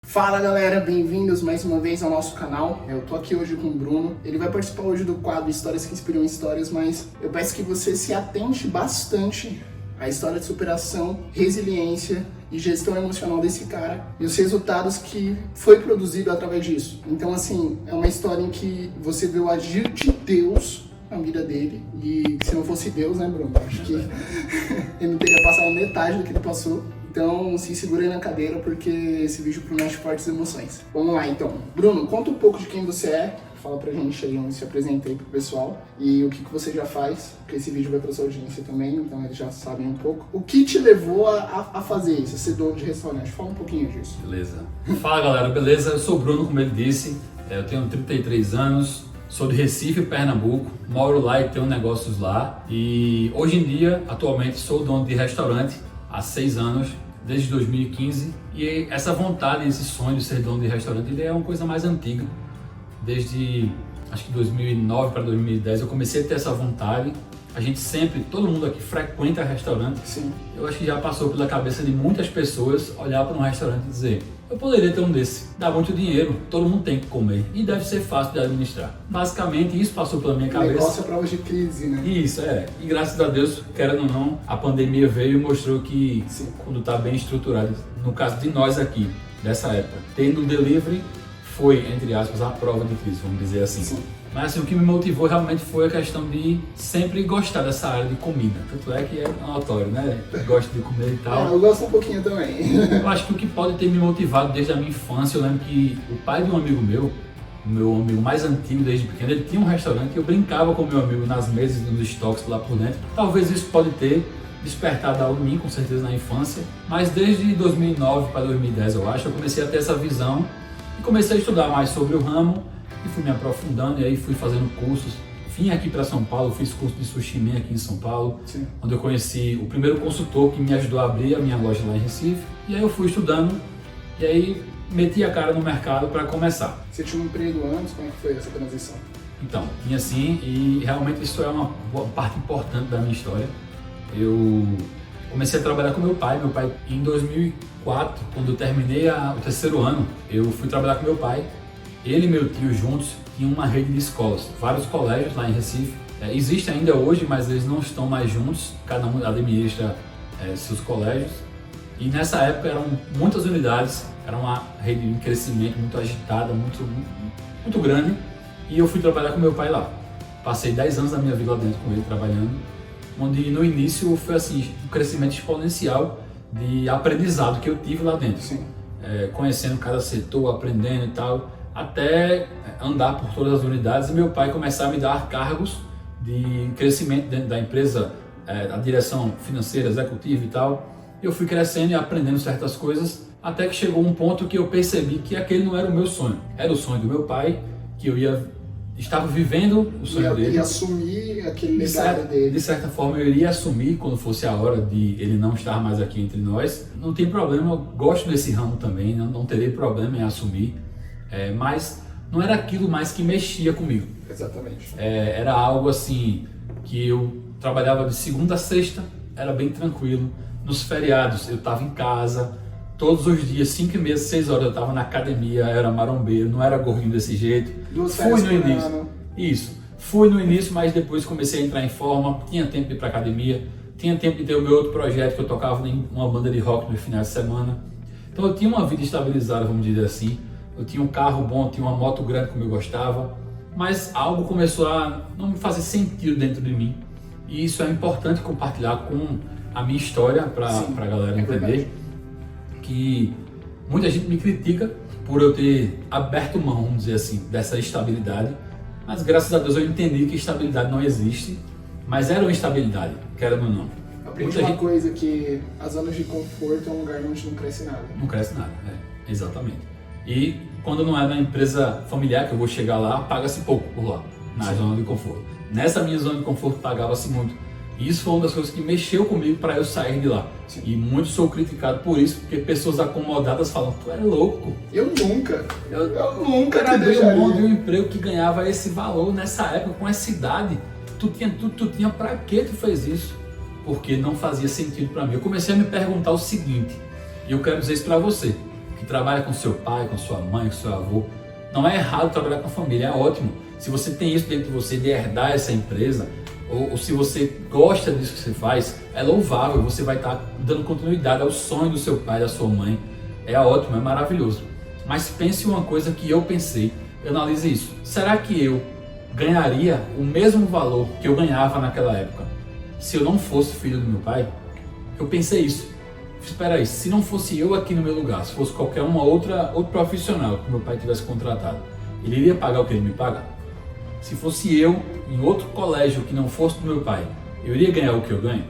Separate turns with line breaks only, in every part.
Fala galera, bem-vindos mais uma vez ao nosso canal. Eu tô aqui hoje com o Bruno. Ele vai participar hoje do quadro Histórias que Inspiram Histórias, mas eu peço que você se atente bastante à história de superação, resiliência e gestão emocional desse cara e os resultados que foi produzido através disso. Então, assim, é uma história em que você vê o agir de Deus na vida dele, e se não fosse Deus, né, Bruno? Acho que ele não teria passado metade do que ele passou. Então, se segura aí na cadeira, porque esse vídeo promete fortes emoções. Vamos lá, então. Bruno, conta um pouco de quem você é. Fala pra gente aí onde se apresenta aí pro pessoal. E o que você já faz, porque esse vídeo vai pra sua audiência também, então eles já sabem um pouco. O que te levou a fazer isso, a ser dono de restaurante? Fala um pouquinho disso.
Beleza. Fala galera, beleza? Eu sou o Bruno, como ele disse. Eu tenho 33 anos. Sou de Recife, Pernambuco, moro lá e tenho negócios lá. E hoje em dia, atualmente, sou dono de restaurante há 6 anos, desde 2015. E essa vontade, esse sonho de ser dono de restaurante, ele é uma coisa mais antiga. Desde, acho que 2009 para 2010, eu comecei a ter essa vontade. A gente sempre, todo mundo aqui frequenta restaurante.
Sim.
Eu acho que já passou pela cabeça de muitas pessoas olhar para um restaurante e dizer: eu poderia ter um desse, dá muito dinheiro, todo mundo tem que comer e deve ser fácil de administrar. Basicamente isso passou pela minha cabeça.
Negócio é prova de crise, né?
Isso, é. E graças a Deus, querendo ou não, a pandemia veio e mostrou que quando está bem estruturado, no caso de nós aqui, dessa época, tendo delivery, foi, entre aspas, a prova de crise, vamos dizer assim.
Sim.
Mas assim, o que me motivou realmente foi a questão de sempre gostar dessa área de comida. Tanto é que é notório, né? Gosto de comer e tal.
Eu gosto um pouquinho também.
Eu acho que o que pode ter me motivado desde a minha infância, eu lembro que o pai de um amigo meu, o meu amigo mais antigo desde pequeno, ele tinha um restaurante e eu brincava com o meu amigo nas mesas, nos estoques lá por dentro. Talvez isso pode ter despertado algo em mim, com certeza, na infância. Mas desde 2009 para 2010, eu acho, eu comecei a ter essa visão e comecei a estudar mais sobre o ramo e fui me aprofundando, e aí fui fazendo cursos. Vim aqui para São Paulo, fiz curso de sushi man aqui em São Paulo, onde eu conheci o primeiro consultor que me ajudou a abrir a minha loja lá em Recife. E aí eu fui estudando e aí meti a cara no mercado para começar.
Você tinha um emprego antes? Como é que foi essa transição?
Então, tinha sim, e realmente isso é uma parte importante da minha história. Eu comecei a trabalhar com meu pai em 2004, quando eu terminei o terceiro ano, eu fui trabalhar com meu pai. Ele e meu tio juntos tinham uma rede de escolas, vários colégios lá em Recife. Existe ainda hoje, mas eles não estão mais juntos, cada um administra seus colégios. E nessa época eram muitas unidades, era uma rede em crescimento muito agitada, muito grande. E eu fui trabalhar com meu pai lá. Passei 10 anos da minha vida lá dentro com ele trabalhando, onde no início foi assim, um crescimento exponencial de aprendizado que eu tive lá dentro.
Sim.
Conhecendo cada setor, aprendendo e tal, até andar por todas as unidades e meu pai começar a me dar cargos de crescimento dentro da empresa, a direção financeira, executiva e tal. Eu fui crescendo e aprendendo certas coisas, até que chegou um ponto que eu percebi que aquele não era o meu sonho, era o sonho do meu pai, que eu estava vivendo o sonho dele.
E assumir aquele legado dele.
De certa forma eu iria assumir quando fosse a hora de ele não estar mais aqui entre nós. Não tem problema, eu gosto desse ramo também, não terei problema em assumir. Mas não era aquilo mais que mexia comigo.
Exatamente.
Era algo assim que eu trabalhava de segunda a sexta, era bem tranquilo. Nos feriados eu estava em casa, todos os dias, 5h30, 6 horas eu estava na academia, era marombeiro, não era gordinho desse jeito. Fui no início. Isso. Fui no início, mas depois comecei a entrar em forma, tinha tempo de ir para academia, tinha tempo de ter o meu outro projeto que eu tocava em uma banda de rock no final de semana. Então eu tinha uma vida estabilizada, vamos dizer assim. Eu tinha um carro bom, tinha uma moto grande como eu gostava, mas algo começou a não me fazer sentido dentro de mim. E isso é importante compartilhar com a minha história para a galera entender que muita gente me critica por eu ter aberto mão, vamos dizer assim, dessa estabilidade, mas graças a Deus eu entendi que estabilidade não existe, mas era uma estabilidade, querendo ou não.
Aprendi uma coisa, que as zonas de conforto é um lugar onde não cresce nada.
Não cresce nada, exatamente. E quando não é na empresa familiar que eu vou chegar lá, paga-se pouco por lá, na zona de conforto. Nessa minha zona de conforto pagava-se muito. E isso foi uma das coisas que mexeu comigo para eu sair de lá. Sim. E muito sou criticado por isso, porque pessoas acomodadas falam: tu é louco.
Eu nunca
abri mão de um emprego que ganhava esse valor nessa época, com essa idade. Tu tinha pra que tu fez isso? Porque não fazia sentido para mim. Eu comecei a me perguntar o seguinte, e eu quero dizer isso para você, que trabalha com seu pai, com sua mãe, com seu avô. Não é errado trabalhar com a família, é ótimo. Se você tem isso dentro de você, de herdar essa empresa, ou se você gosta disso que você faz, é louvável, você vai estar dando continuidade ao sonho do seu pai, da sua mãe. É ótimo, é maravilhoso. Mas pense uma coisa que eu pensei, analise isso. Será que eu ganharia o mesmo valor que eu ganhava naquela época se eu não fosse filho do meu pai? Eu pensei isso. Espera aí, se não fosse eu aqui no meu lugar, se fosse qualquer outro profissional que meu pai tivesse contratado, ele iria pagar o que ele me paga? Se fosse eu em outro colégio que não fosse do meu pai, eu iria ganhar o que eu ganho?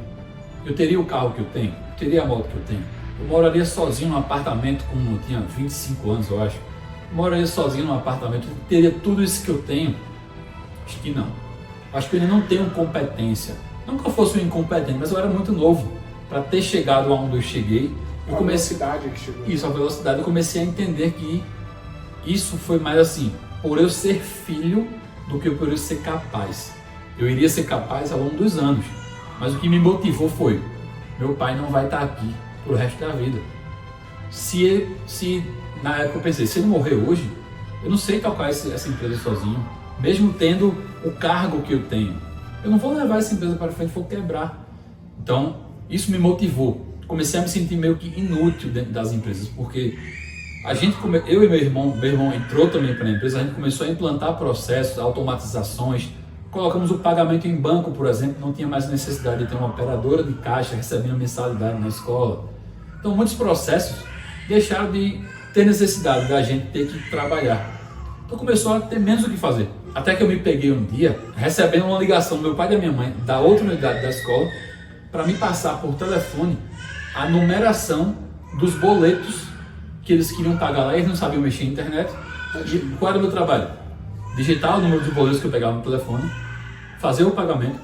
Eu teria o carro que eu tenho? Eu teria a moto que eu tenho? Eu moraria sozinho num apartamento como eu tinha 25 anos, eu acho. Eu moraria sozinho num apartamento, eu teria tudo isso que eu tenho? Acho que não. Acho que eu ainda não tenho competência. Não que eu fosse um incompetente, mas eu era muito novo para ter chegado aonde eu cheguei.
A velocidade que chegou.
Isso, a velocidade. Eu comecei a entender que isso foi mais assim, por eu ser filho do que por eu ser capaz. Eu iria ser capaz ao longo dos anos, mas o que me motivou foi: meu pai não vai estar aqui pro resto da vida. Se na época eu pensei, se ele morrer hoje, eu não sei tocar essa empresa sozinho, mesmo tendo o cargo que eu tenho. Eu não vou levar essa empresa para frente, vou quebrar. Então, isso me motivou. Comecei a me sentir meio que inútil dentro das empresas, porque eu e meu irmão entrou também para a empresa, a gente começou a implantar processos, automatizações, colocamos o pagamento em banco, por exemplo, não tinha mais necessidade de ter uma operadora de caixa recebendo mensalidade na escola. Então, muitos processos deixaram de ter necessidade da gente ter que trabalhar. Então, começou a ter menos o que fazer. Até que eu me peguei um dia recebendo uma ligação do meu pai e da minha mãe, da outra unidade da escola, para me passar por telefone a numeração dos boletos que eles queriam pagar lá. Eles não sabiam mexer na internet. E qual era o meu trabalho? Digitar o número de boletos que eu pegava no telefone, fazer o pagamento,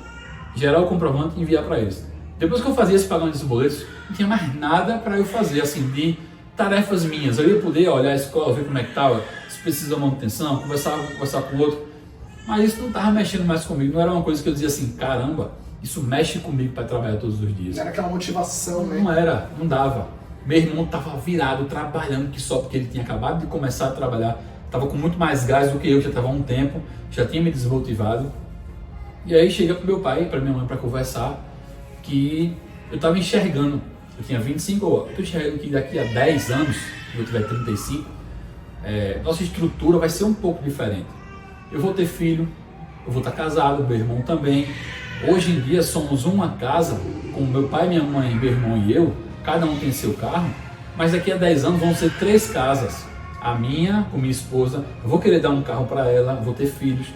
gerar o comprovante e enviar para eles. Depois que eu fazia esse pagamento desses boletos, não tinha mais nada para eu fazer, assim, de tarefas minhas. Eu ia poder olhar a escola, ver como é que estava, se precisa de manutenção, conversar com o outro. Mas isso não estava mexendo mais comigo, não era uma coisa que eu dizia assim, caramba, isso mexe comigo para trabalhar todos os dias.
Não era aquela motivação, né?
Não era, não dava. Meu irmão estava virado, trabalhando, que só porque ele tinha acabado de começar a trabalhar, estava com muito mais gás do que eu, já estava há um tempo, já tinha me desmotivado. E aí chega para meu pai e para minha mãe para conversar, que eu estava enxergando, eu tinha 25, eu estou enxergando que daqui a 10 anos, quando eu tiver 35, nossa estrutura vai ser um pouco diferente. Eu vou ter filho, eu vou estar casado, meu irmão também. Hoje em dia somos uma casa, com meu pai, minha mãe, meu irmão e eu, cada um tem seu carro, mas daqui a 10 anos vão ser 3 casas. A minha, com minha esposa, eu vou querer dar um carro para ela, vou ter filhos.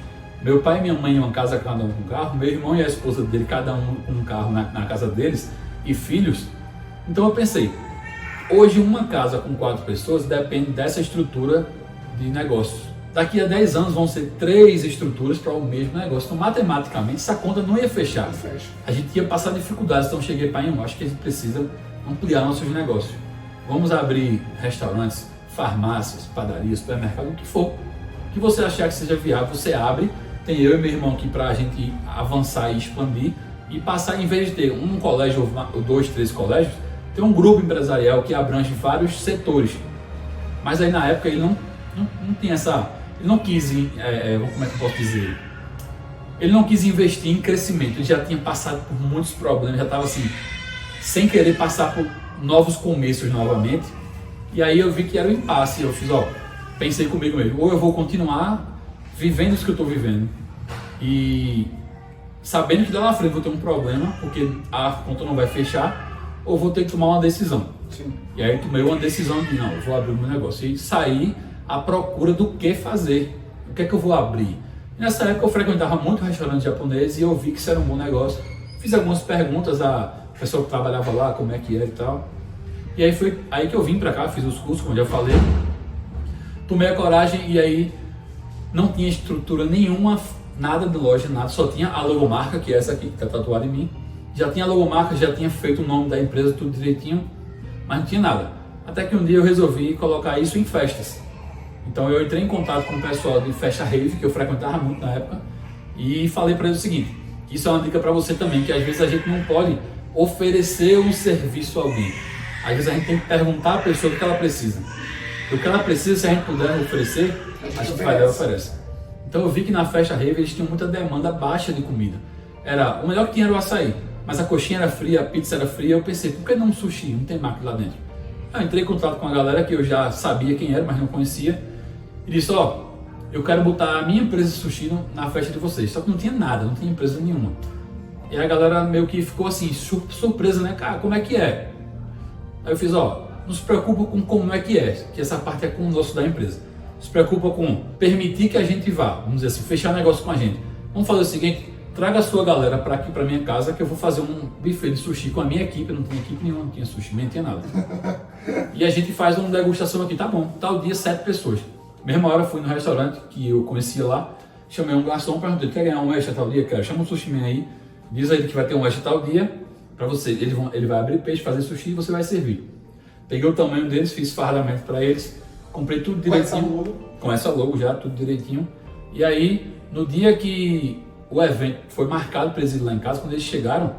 Meu pai e minha mãe em uma casa, cada um com um carro, meu irmão e a esposa dele, cada um com um carro na casa deles, e filhos. Então eu pensei, hoje uma casa com 4 pessoas depende dessa estrutura de negócios. Daqui a 10 anos vão ser 3 estruturas para o mesmo negócio. Então, matematicamente, essa conta não ia fechar. A gente ia passar dificuldades. Então, eu cheguei para eu acho que a gente precisa ampliar nossos negócios. Vamos abrir restaurantes, farmácias, padarias, supermercado, o que for. O que você achar que seja viável, você abre. Tem eu e meu irmão aqui para a gente avançar e expandir. E passar, em vez de ter um colégio ou 2, 3 colégios, ter um grupo empresarial que abrange vários setores. Mas aí, na época, ele não tinha essa... Ele não quis, como é que eu posso dizer? Ele não quis investir em crescimento, ele já tinha passado por muitos problemas, já estava assim, sem querer passar por novos começos novamente. E aí eu vi que era um impasse, eu fiz, pensei comigo mesmo, ou eu vou continuar vivendo isso que eu estou vivendo, e sabendo que lá na frente vou ter um problema, porque a conta não vai fechar, ou vou ter que tomar uma decisão.
Sim. E
aí tomei uma decisão de, não, eu vou abrir o meu negócio, e saí à procura do que fazer, o que é que eu vou abrir. E nessa época eu frequentava muito restaurante japonês e eu vi que isso era um bom negócio. Fiz algumas perguntas à pessoa que trabalhava lá, como é que era e tal. E aí foi aí que eu vim pra cá, fiz os cursos, como já falei. Tomei a coragem e aí não tinha estrutura nenhuma, nada de loja, nada. Só tinha a logomarca, que é essa aqui que está tatuada em mim. Já tinha a logomarca, já tinha feito o nome da empresa, tudo direitinho, mas não tinha nada. Até que um dia eu resolvi colocar isso em festas. Então eu entrei em contato com o pessoal de festa rave, que eu frequentava muito na época, e falei para eles o seguinte, isso é uma dica para você também, que às vezes a gente não pode oferecer um serviço a alguém. Às vezes a gente tem que perguntar à pessoa o que ela precisa. O que ela precisa, se a gente puder oferecer, a gente vai lá e oferece. Então eu vi que na festa rave eles tinham muita demanda baixa de comida. O melhor que tinha era o açaí, mas a coxinha era fria, a pizza era fria. Eu pensei, por que não um sushi? Não tem máquina lá dentro. Eu entrei em contato com a galera que eu já sabia quem era, mas não conhecia. E disse, eu quero botar a minha empresa de sushi na festa de vocês. Só que não tinha nada, não tinha empresa nenhuma. E a galera meio que ficou assim, surpresa, né? Cara, como é que é? Aí eu fiz, não se preocupa com como é que essa parte é com o nosso da empresa. Se preocupa com permitir que a gente vá, vamos dizer assim, fechar negócio com a gente. Vamos fazer o seguinte, traga a sua galera para aqui, para minha casa, que eu vou fazer um buffet de sushi com a minha equipe. Não tinha equipe nenhuma, não tinha sushi, nem tinha nada. E a gente faz uma degustação aqui, tá bom, tal dia 7 pessoas. Mesma hora fui no restaurante que eu conhecia lá, chamei um garçom, perguntei, quer ganhar um extra tal dia? Quero, chama um sushi man aí, diz a ele que vai ter um extra tal dia, para você, ele vai abrir peixe, fazer sushi e você vai servir. Peguei o tamanho deles, fiz fardamento para eles, comprei tudo direitinho. Com essa logo já, tudo direitinho. E aí, no dia que o evento foi marcado para eles irem lá em casa, quando eles chegaram,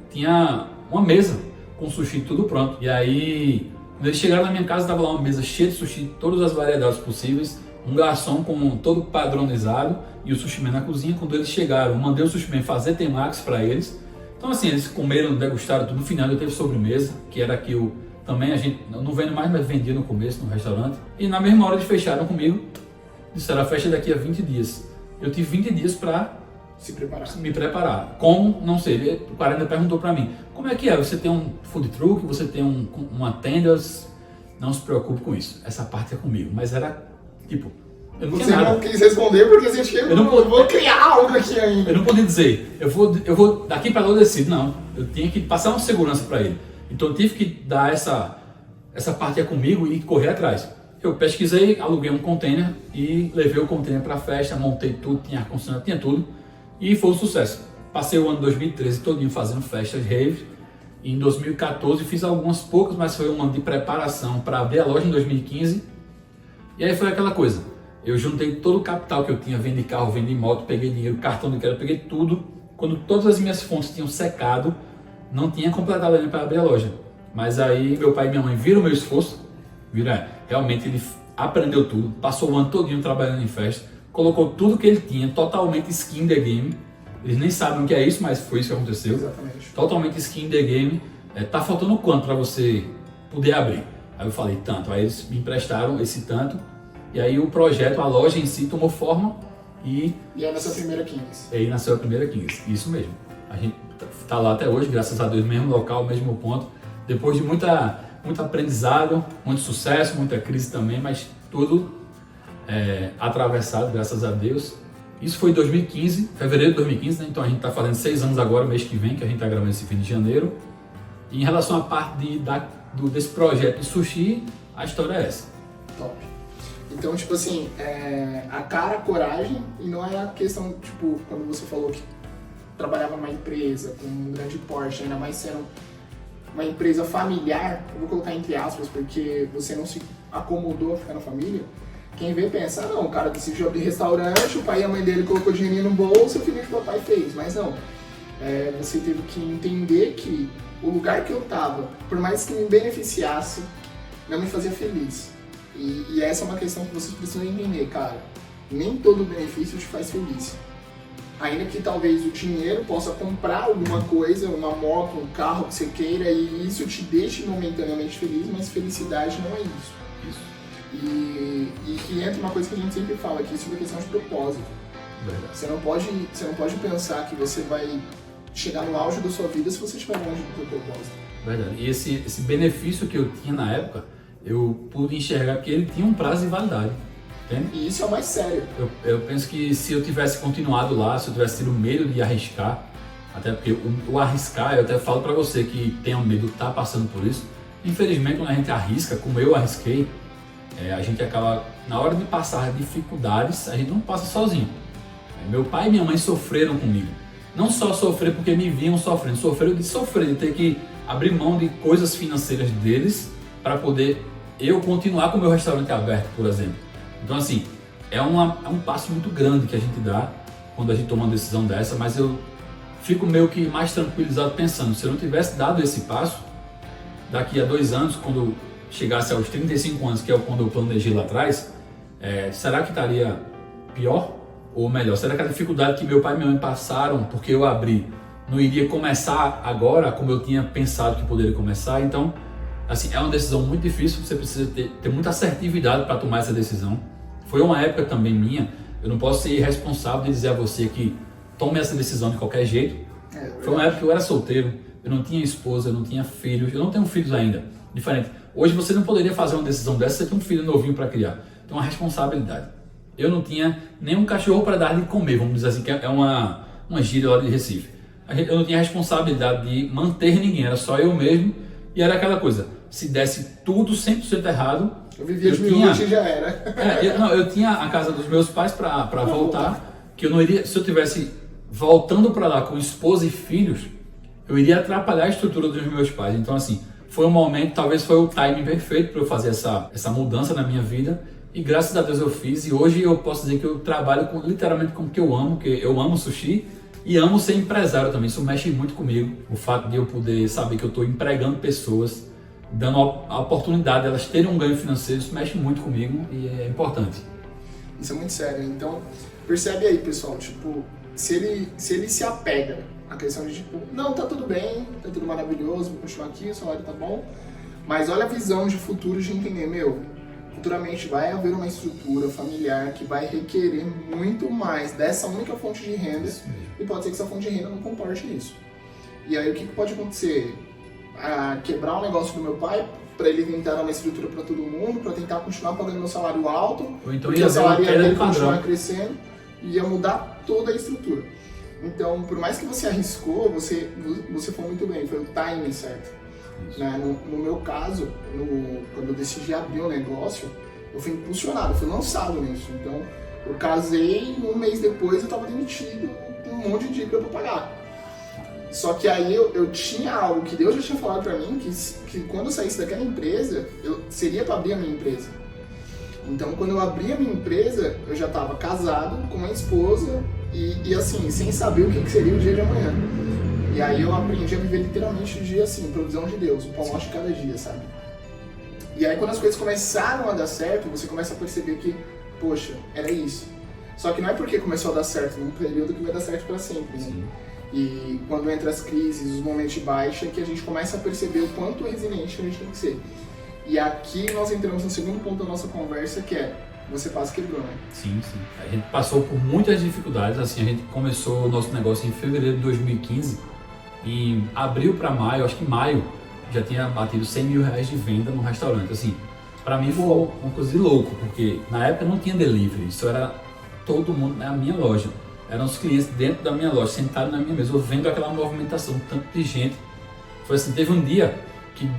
tinha uma mesa com sushi tudo pronto. E aí, quando eles chegaram na minha casa, estava lá uma mesa cheia de sushi, todas as variedades possíveis, um garçom com todo padronizado e o sushi man na cozinha. Quando eles chegaram, mandei o sushi man fazer temaki para eles. Então assim, eles comeram, degustaram tudo. No final eu teve sobremesa, que era que também a gente não vende mais, mas vendia no começo no restaurante. E na mesma hora eles fecharam comigo, disseram a festa é daqui a 20 dias. Eu tive 20 dias para me preparar. Como? Não sei. O cara ainda perguntou para mim, como é que é? Você tem um food truck, você tem uma tenders? Não se preocupe com isso. Essa parte é comigo. Mas era tipo, eu não tinha nada.
Você não quis responder porque você tinha, eu vou criar algo aqui ainda.
Eu não podia dizer, eu vou daqui para lá eu decido. Não, eu tinha que passar uma segurança para ele. Então eu tive que dar essa parte é comigo e correr atrás. Eu pesquisei, aluguei um container e levei o container para a festa, montei tudo, tinha ar-condicionado, tinha tudo. E foi um sucesso. Passei o ano 2013 todinho fazendo festas rave. E em 2014 fiz algumas poucas, mas foi um ano de preparação para abrir a loja em 2015. E aí foi aquela coisa. Eu juntei todo o capital que eu tinha, vendi carro, vendi moto, peguei dinheiro, cartão de crédito, peguei tudo. Quando todas as minhas fontes tinham secado, não tinha completado ainda para abrir a loja. Mas aí meu pai e minha mãe viram o meu esforço, realmente ele aprendeu tudo, passou o ano todinho trabalhando em festa, colocou tudo que ele tinha, totalmente skin in the game. Eles nem sabem o que é isso, mas foi isso que aconteceu.
Exatamente.
Totalmente skin in the game. Tá faltando quanto para você poder abrir? Aí eu falei, tanto. Aí eles me emprestaram esse tanto. E aí o projeto, a loja em si tomou forma e
aí nasceu a primeira 15.
E aí nasceu a primeira 15, isso mesmo. A gente tá lá até hoje, graças a Deus, mesmo local, mesmo ponto. Depois de muito aprendizado, muito sucesso, muita crise também, mas tudo atravessado, graças a Deus. Isso foi em 2015, fevereiro de 2015, né? Então a gente tá fazendo 6 anos agora, mês que vem, que a gente tá gravando esse fim de janeiro. E em relação à parte desse projeto de sushi, a história é essa.
Top. Então, tipo assim, a cara, a coragem, e não é a questão, tipo, quando você falou que trabalhava numa empresa com um grande porte, ainda mais sendo uma empresa familiar, eu vou colocar entre aspas, porque você não se acomodou a ficar na família. Quem vê pensa, não, o cara decidiu abrir restaurante, o pai e a mãe dele colocou dinheirinho no bolso e o filho do papai fez, mas não. Você teve que entender que o lugar que eu tava, por mais que me beneficiasse, não me fazia feliz. E essa é uma questão que vocês precisam entender, cara. Nem todo benefício te faz feliz. Ainda que talvez o dinheiro possa comprar alguma coisa, uma moto, um carro que você queira, e isso te deixe momentaneamente feliz, mas felicidade não é isso. E que entra uma coisa que a gente sempre fala aqui sobre a questão de propósito.
Verdade.
Você não pode pensar que você vai chegar no auge da sua vida se você estiver longe do seu propósito.
Verdade. E esse benefício que eu tinha na época, eu pude enxergar que ele tinha um prazo de validade. Entende?
E isso é o mais sério.
Eu penso que se eu tivesse continuado lá, se eu tivesse tido medo de arriscar, até porque o arriscar, eu até falo para você que tem medo de estar passando por isso, infelizmente quando a gente arrisca, como eu arrisquei, a gente acaba, na hora de passar dificuldades, a gente não passa sozinho. Meu pai e minha mãe sofreram comigo. Não só sofrer porque me viam sofrendo, sofreram de sofrer, de ter que abrir mão de coisas financeiras deles para poder eu continuar com o meu restaurante aberto, por exemplo. Então assim, é um passo muito grande que a gente dá quando a gente toma uma decisão dessa, mas eu fico meio que mais tranquilizado pensando, se eu não tivesse dado esse passo, daqui a 2 anos, quando chegasse aos 35 anos, que é quando eu planejei lá atrás, será que estaria pior ou melhor? Será que a dificuldade que meu pai e minha mãe passaram porque eu abri não iria começar agora como eu tinha pensado que poderia começar? Então, assim, é uma decisão muito difícil, você precisa ter muita assertividade para tomar essa decisão. Foi uma época também minha, eu não posso ser irresponsável de dizer a você que tome essa decisão de qualquer jeito. Foi uma época que eu era solteiro, eu não tinha esposa, eu não tinha filhos, eu não tenho filhos ainda, diferente. Hoje você não poderia fazer uma decisão dessa, você tem um filho novinho para criar, tem uma responsabilidade. Eu não tinha nenhum cachorro para dar de comer, vamos dizer assim, que é uma gíria lá de Recife. Eu não tinha responsabilidade de manter ninguém, era só eu mesmo, e era aquela coisa, se desse tudo 100% errado,
eu vivia de minutos e já era.
Eu tinha a casa dos meus pais para voltar, que eu não iria, se eu tivesse voltando para lá com esposa e filhos, eu iria atrapalhar a estrutura dos meus pais. Então, assim, foi um momento, talvez foi o timing perfeito para eu fazer essa mudança na minha vida. E graças a Deus eu fiz. E hoje eu posso dizer que eu trabalho literalmente com o que eu amo, que eu amo sushi e amo ser empresário também. Isso mexe muito comigo. O fato de eu poder saber que eu estou empregando pessoas, dando a oportunidade de elas terem um ganho financeiro, isso mexe muito comigo e é importante.
Isso é muito sério. Então, percebe aí, pessoal, tipo, se ele se apega à questão de, tipo, não, tá tudo bem, tá tudo maravilhoso, vou continuar aqui, o salário tá bom, mas olha a visão de futuro de entender, futuramente vai haver uma estrutura familiar que vai requerer muito mais dessa única fonte de renda e pode ser que essa fonte de renda não comporte isso. E aí o que pode acontecer? Quebrar o negócio do meu pai para ele vir dar uma estrutura para todo mundo, para tentar continuar pagando meu salário alto,
ou então
porque o salário dele continuar crescendo e ia mudar toda a estrutura. Então, por mais que você arriscou, você foi muito bem, foi o timing certo. Né? No meu caso, quando eu decidi abrir o negócio, eu fui impulsionado, fui lançado nisso. Então, eu casei e um mês depois eu estava demitido com um monte de dívida para pagar. Só que aí eu tinha algo que Deus já tinha falado para mim, que quando eu saísse daquela empresa, seria para abrir a minha empresa. Então, quando eu abri a minha empresa, eu já estava casado com uma esposa e assim, sem saber o que seria o dia de amanhã. E aí eu aprendi a viver literalmente o dia assim, provisão de Deus, o pão nosso de cada dia, sabe? E aí quando as coisas começaram a dar certo, você começa a perceber que, poxa, era isso. Só que não é porque começou a dar certo num período que vai dar certo para sempre, né? E quando entra as crises, os momentos de baixa, que a gente começa a perceber o quanto resiliente a gente tem que ser. E aqui nós entramos no segundo ponto da nossa conversa, que é, você quase quebrou, né?
Sim. A gente passou por muitas dificuldades, assim, a gente começou o nosso negócio em fevereiro de 2015, em abril para maio, acho que em maio, já tinha batido 100 mil reais de venda no restaurante. Assim, para mim foi uma coisa de louco, porque na época não tinha delivery, isso era todo mundo na minha loja. Eram os clientes dentro da minha loja, sentados na minha mesa, eu vendo aquela movimentação, tanto de gente. Foi assim, teve um dia que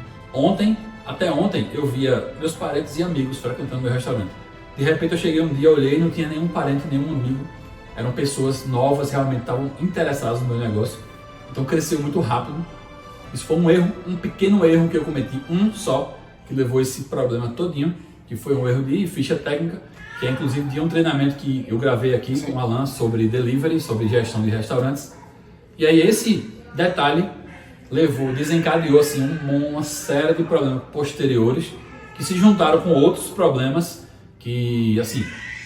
até ontem, eu via meus parentes e amigos frequentando meu restaurante. De repente eu cheguei um dia, olhei e não tinha nenhum parente, nenhum amigo. Eram pessoas novas, realmente estavam interessadas no meu negócio. Então cresceu muito rápido. Isso foi um erro, um pequeno erro que eu cometi, um só, que levou esse problema todinho, que foi um erro de ficha técnica, que é inclusive de um treinamento que eu gravei aqui com o Alan sobre delivery, sobre gestão de restaurantes. E aí esse detalhe desencadeou assim uma série de problemas posteriores que se juntaram com outros problemas que, assim,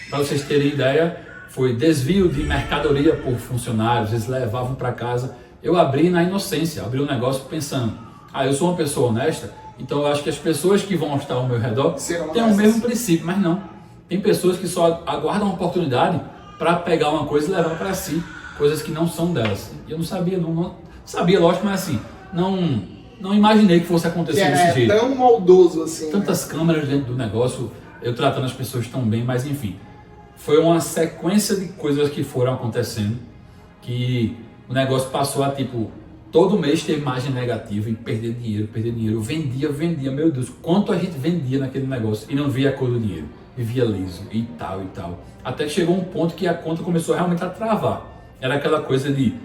para vocês terem ideia, foi desvio de mercadoria por funcionários, eles levavam para casa. Eu abri na inocência, abri o negócio pensando, eu sou uma pessoa honesta, então eu acho que as pessoas que vão estar ao meu redor têm o mesmo princípio, mas não. Tem pessoas que só aguardam uma oportunidade para pegar uma coisa e levar para si, coisas que não são delas. E eu não sabia, não sabia, lógico, mas assim, não imaginei que fosse acontecer desse jeito.
É tão maldoso assim.
Tantas câmeras dentro do negócio, eu tratando as pessoas tão bem, mas enfim. Foi uma sequência de coisas que foram acontecendo, que o negócio passou a, tipo, todo mês ter margem negativa e perder dinheiro. Eu vendia, meu Deus, quanto a gente vendia naquele negócio e não via a cor do dinheiro. Vivia liso e tal. Até que chegou um ponto que a conta começou realmente a travar. Era aquela coisa de,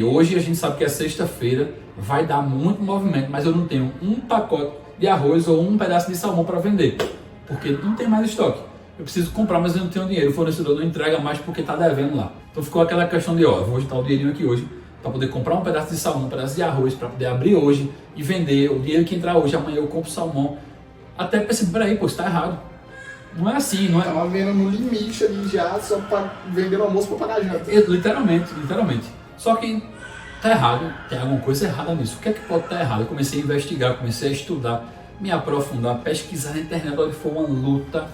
hoje a gente sabe que é sexta-feira, vai dar muito movimento, mas eu não tenho um pacote de arroz ou um pedaço de salmão para vender, porque não tem mais estoque. Eu preciso comprar, mas eu não tenho dinheiro, o fornecedor não entrega mais porque está devendo lá. Então ficou aquela questão de, eu vou juntar o dinheirinho aqui hoje para poder comprar um pedaço de salmão, um pedaço de arroz, para poder abrir hoje e vender. O dinheiro que entrar hoje, amanhã eu compro salmão. Até pensei, peraí, pô, isso tá errado. Não é assim, não é...
Tava vendo no limite ali já, só pra vender o almoço pra pagar a janta.
Literalmente. Só que tá errado, tem alguma coisa errada nisso. O que é que pode estar errado? Eu comecei a investigar, comecei a estudar, me aprofundar, pesquisar na internet. Olha, foi uma luta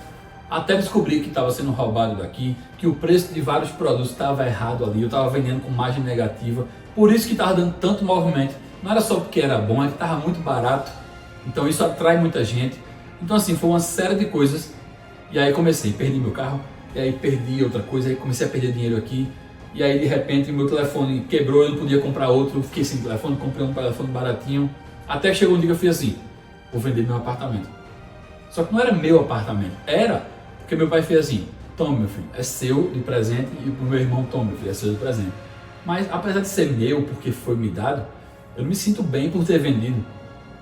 até descobrir que estava sendo roubado daqui, que o preço de vários produtos estava errado ali, eu estava vendendo com margem negativa, por isso que estava dando tanto movimento. Não era só porque era bom, é que estava muito barato, então isso atrai muita gente. Então assim, foi uma série de coisas, e aí comecei, perdi meu carro, e aí perdi outra coisa, aí comecei a perder dinheiro aqui, e aí de repente meu telefone quebrou, eu não podia comprar outro, fiquei sem telefone, comprei um telefone baratinho, até chegou um dia que eu fiz assim, vou vender meu apartamento. Só que não era meu apartamento, era porque meu pai fez assim, toma meu filho, é seu de presente, e pro meu irmão, toma meu filho, é seu de presente. Mas apesar de ser meu, porque foi me dado, eu não me sinto bem por ter vendido.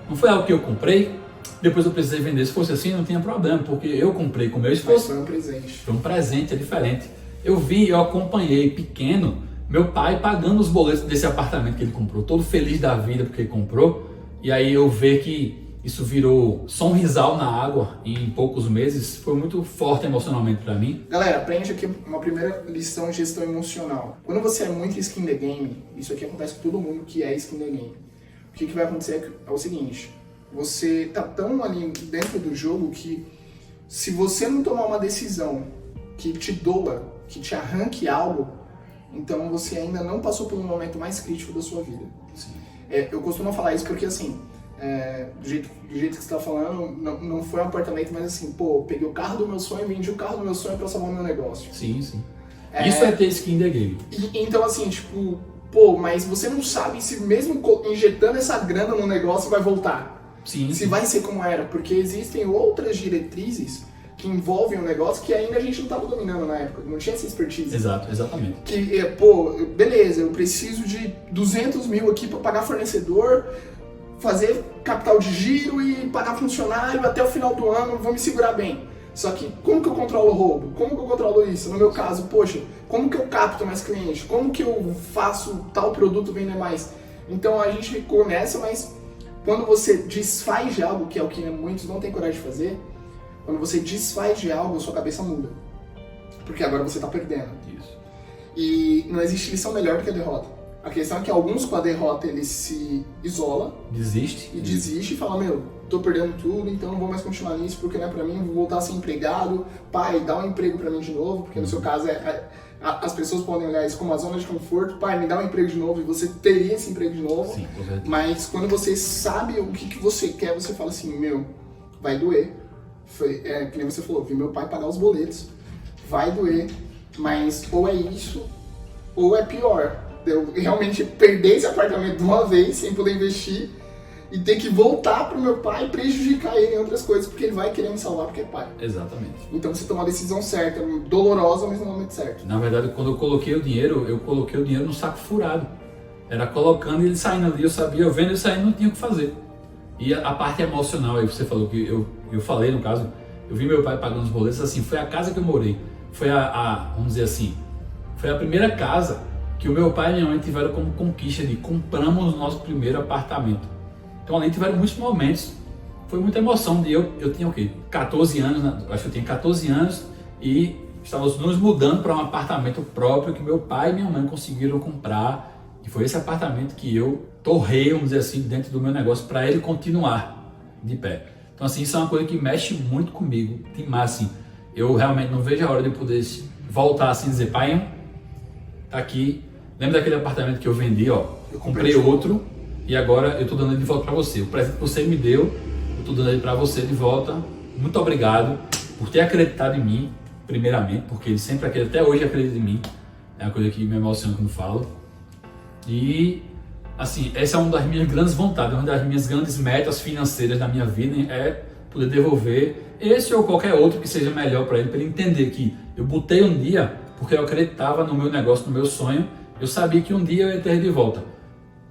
Não foi algo que eu comprei, depois eu precisei vender. Se fosse assim, não tinha problema, porque eu comprei com o meu esforço.
Mas foi um presente.
Foi um presente, é diferente. Eu acompanhei pequeno, meu pai pagando os boletos desse apartamento que ele comprou, todo feliz da vida porque ele comprou, e aí eu ver que isso virou sonrisal na água em poucos meses, foi muito forte emocionalmente para mim.
Galera, aprende aqui uma primeira lição de gestão emocional. Quando você é muito skin the game, isso aqui acontece com todo mundo que é skin the game. O que vai acontecer é o seguinte, você tá tão ali dentro do jogo que se você não tomar uma decisão que te doa, que te arranque algo, então você ainda não passou pelo momento mais crítico da sua vida. Eu costumo falar isso porque assim, do jeito que você tá falando, não foi um apartamento, mas assim, pô, peguei o carro do meu sonho, vendi o carro do meu sonho pra salvar o meu negócio.
Sim. Isso é ter skin the game.
Então assim, tipo, pô, mas você não sabe se mesmo injetando essa grana no negócio vai voltar.
Sim.
Se vai ser como era, porque existem outras diretrizes que envolvem o negócio que ainda a gente não estava dominando na época, não tinha essa expertise.
Exatamente.
Que, pô, beleza, eu preciso de 200 mil aqui para pagar fornecedor, fazer capital de giro e pagar funcionário até o final do ano, vou me segurar bem. Só que como que eu controlo o roubo? Como que eu controlo isso? No meu caso, poxa, como que eu capto mais cliente? Como que eu faço tal produto vender mais? Então a gente ficou nessa, mas quando você desfaz de algo, que é o que muitos não têm coragem de fazer, quando você desfaz de algo, a sua cabeça muda. Porque agora você está perdendo.
Isso.
E não existe lição melhor do que a derrota. A questão é que alguns com a derrota eles se isolam,
desiste
e fala, meu, tô perdendo tudo, então não vou mais continuar nisso porque não é pra mim, vou voltar a ser empregado, pai, dá um emprego pra mim de novo, porque no seu caso as pessoas podem olhar isso como uma zona de conforto, pai, me dá um emprego de novo, e você teria esse emprego de novo.
Sim, com certeza.
Mas quando você sabe o que você quer, você fala assim, meu, vai doer. Que nem você falou, vi meu pai pagar os boletos, vai doer, mas ou é isso, ou é pior. Eu realmente perder esse apartamento de uma vez, sem poder investir, e ter que voltar pro meu pai e prejudicar ele em outras coisas, porque ele vai querer me salvar porque é pai.
Exatamente.
Então você toma a decisão certa, dolorosa, mas no momento certo.
Na verdade, quando eu coloquei o dinheiro no saco furado. Era colocando e ele saindo ali, eu sabia, eu vendo ele saindo, não tinha o que fazer. E a parte emocional, aí você falou que eu falei, no caso, eu vi meu pai pagando os boletos, assim, foi a casa que eu morei. Foi vamos dizer assim, foi a primeira casa que o meu pai e minha mãe tiveram como conquista de compramos o nosso primeiro apartamento. Então ali tiveram muitos momentos, foi muita emoção de eu tinha o quê? 14 anos, acho que eu tinha 14 anos e estávamos nos mudando para um apartamento próprio que meu pai e minha mãe conseguiram comprar. E foi esse apartamento que eu torrei, vamos dizer assim, dentro do meu negócio para ele continuar de pé. Então assim, isso é uma coisa que mexe muito comigo, demais assim. Eu realmente não vejo a hora de poder voltar assim e dizer, pai, tá aqui, lembra daquele apartamento que eu vendi, ó, eu comprei outro e agora eu tô dando ele de volta para você. O presente que você me deu, eu tô dando ele para você de volta. Muito obrigado por ter acreditado em mim, primeiramente, porque ele sempre acredita, até hoje acredita em mim. É uma coisa que me emociona quando falo. E, assim, essa é uma das minhas grandes vontades, uma das minhas grandes metas financeiras da minha vida é poder devolver esse ou qualquer outro que seja melhor para ele entender que eu botei um dia porque eu acreditava no meu negócio, no meu sonho, eu sabia que um dia eu ia ter de volta.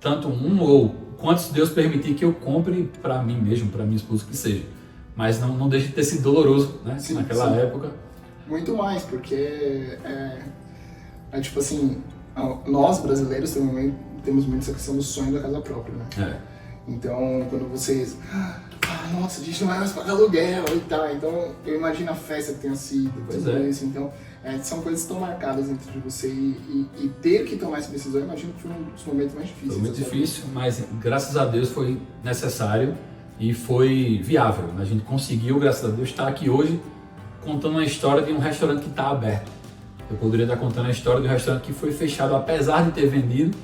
Tanto um ou quantos Deus permitir que eu compre para mim mesmo, para minha esposa, que seja. Mas não deixe de ter sido doloroso, né?
Sim,
naquela época.
Muito mais, porque tipo assim, nós brasileiros temos muito essa questão do sonho da casa própria, né? Então, quando vocês... nossa, a gente não vai mais pagar aluguel e tal. Então, eu imagino a festa que tenha sido, tudo isso. Então, são coisas que estão marcadas dentro de você e ter que tomar essa decisão, eu imagino que foi um dos momentos mais difíceis.
Foi muito difícil, mas graças a Deus foi necessário e foi viável. A gente conseguiu, graças a Deus, estar aqui hoje contando uma história de um restaurante que está aberto. Eu poderia estar contando a história de um restaurante que foi fechado apesar de ter vendido,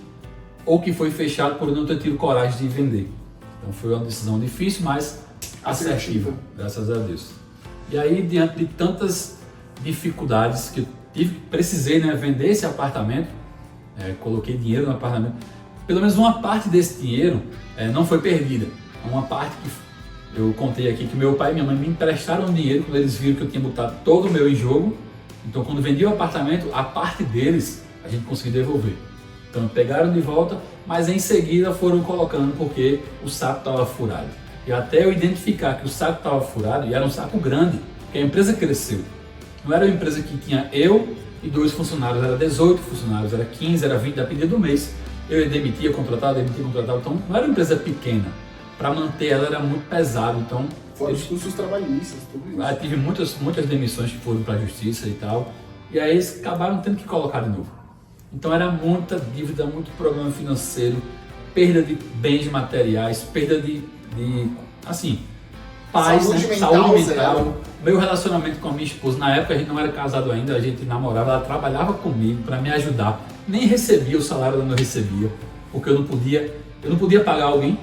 ou que foi fechado por não ter tido coragem de vender. Então foi uma decisão difícil, mas assertiva, graças a Deus. E aí, diante de tantas dificuldades que eu precisei, né, vender esse apartamento, coloquei dinheiro no apartamento, pelo menos uma parte desse dinheiro não foi perdida. Uma parte que eu contei aqui que meu pai e minha mãe me emprestaram dinheiro quando eles viram que eu tinha botado todo o meu em jogo. Então, quando vendi o apartamento, a parte deles a gente conseguiu devolver. Então, pegaram de volta, mas em seguida foram colocando porque o saco estava furado. E até eu identificar que o saco estava furado, e era um saco grande, porque a empresa cresceu. Não era uma empresa que tinha eu e 2 funcionários, era 18 funcionários, era 15, era 20, dependia do mês. Eu demitia, contratava, então não era uma empresa pequena. Para manter ela era muito pesado, então...
Fora os custos trabalhistas, tudo isso.
Tive muitas demissões que foram para a justiça e tal, e aí eles acabaram tendo que colocar de novo. Então era muita dívida, muito problema financeiro, perda de bens materiais, perda de assim, paz, saúde mental. Meu relacionamento com a minha esposa, na época a gente não era casado ainda, a gente namorava, ela trabalhava comigo para me ajudar, nem recebia o salário que eu não recebia, porque eu não podia pagar alguém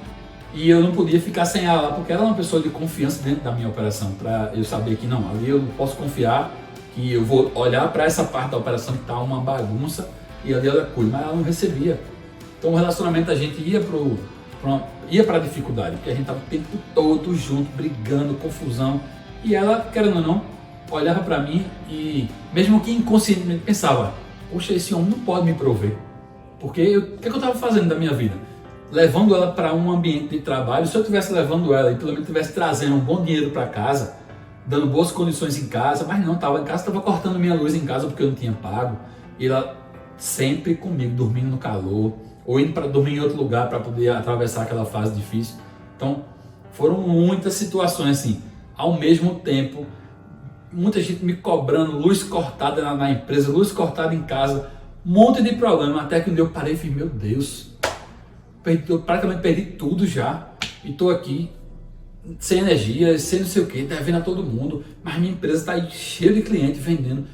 e eu não podia ficar sem ela lá, porque ela é uma pessoa de confiança dentro da minha operação, para eu saber que não, ali eu posso confiar, que eu vou olhar para essa parte da operação que está uma bagunça e ali ela cuida, mas ela não recebia. Então o relacionamento a gente ia para a dificuldade, porque a gente estava o tempo todo junto, brigando, confusão, e ela, querendo ou não, olhava para mim e, mesmo que inconscientemente, pensava, poxa, esse homem não pode me prover, porque o que eu estava fazendo da minha vida? Levando ela para um ambiente de trabalho. Se eu estivesse levando ela e pelo menos estivesse trazendo um bom dinheiro para casa, dando boas condições em casa, mas não, estava em casa, estava cortando minha luz em casa porque eu não tinha pago, e ela sempre comigo, dormindo no calor, ou indo para dormir em outro lugar para poder atravessar aquela fase difícil. Então, foram muitas situações assim, ao mesmo tempo, muita gente me cobrando, luz cortada na empresa, luz cortada em casa, um monte de problema, até que um dia eu parei e falei, meu Deus, eu praticamente perdi tudo já, e estou aqui, sem energia, sem não sei o que, devendo a todo mundo, mas minha empresa está cheia de clientes vendendo,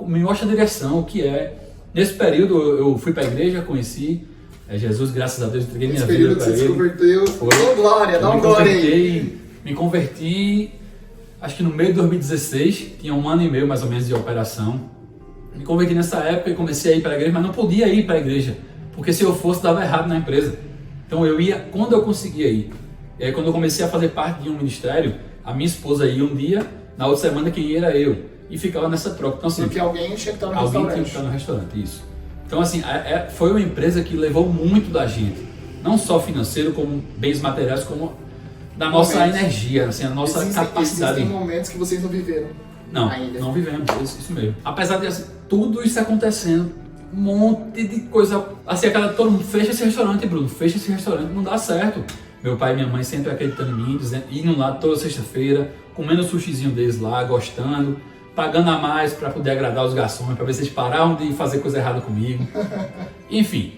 me mostra a direção, o que é. Nesse período eu fui para a igreja, conheci Jesus, graças a Deus, entreguei minha vida para Ele. Nesse período você se converteu, dá glória, dá uma glória aí. Me converti, acho que no meio de 2016, tinha 1 ano e meio mais ou menos de operação. Me converti nessa época e comecei a ir para a igreja, mas não podia ir para a igreja, porque se eu fosse dava errado na empresa. Então eu ia quando eu conseguia ir. E aí quando eu comecei a fazer parte de um ministério, a minha esposa ia um dia, na outra semana quem ia era eu. E ficava nessa troca. Então, assim,
porque alguém tinha que estar no
restaurante.
Alguém
tinha que estar no restaurante, isso. Então, assim, foi uma empresa que levou muito da gente. Não só financeiro, como bens materiais, como da nossa energia, assim, a nossa capacidade.
Existem momentos que vocês não viveram.
Não, ainda. Não vivemos, isso mesmo. Apesar de assim, tudo isso acontecendo, um monte de coisa. Assim, todo mundo, fecha esse restaurante, Bruno, fecha esse restaurante, não dá certo. Meu pai e minha mãe sempre acreditando em mim, indo lá toda sexta-feira, comendo o sushizinho deles lá, gostando, pagando a mais para poder agradar os garçons, para ver se eles paravam de fazer coisa errada comigo. Enfim,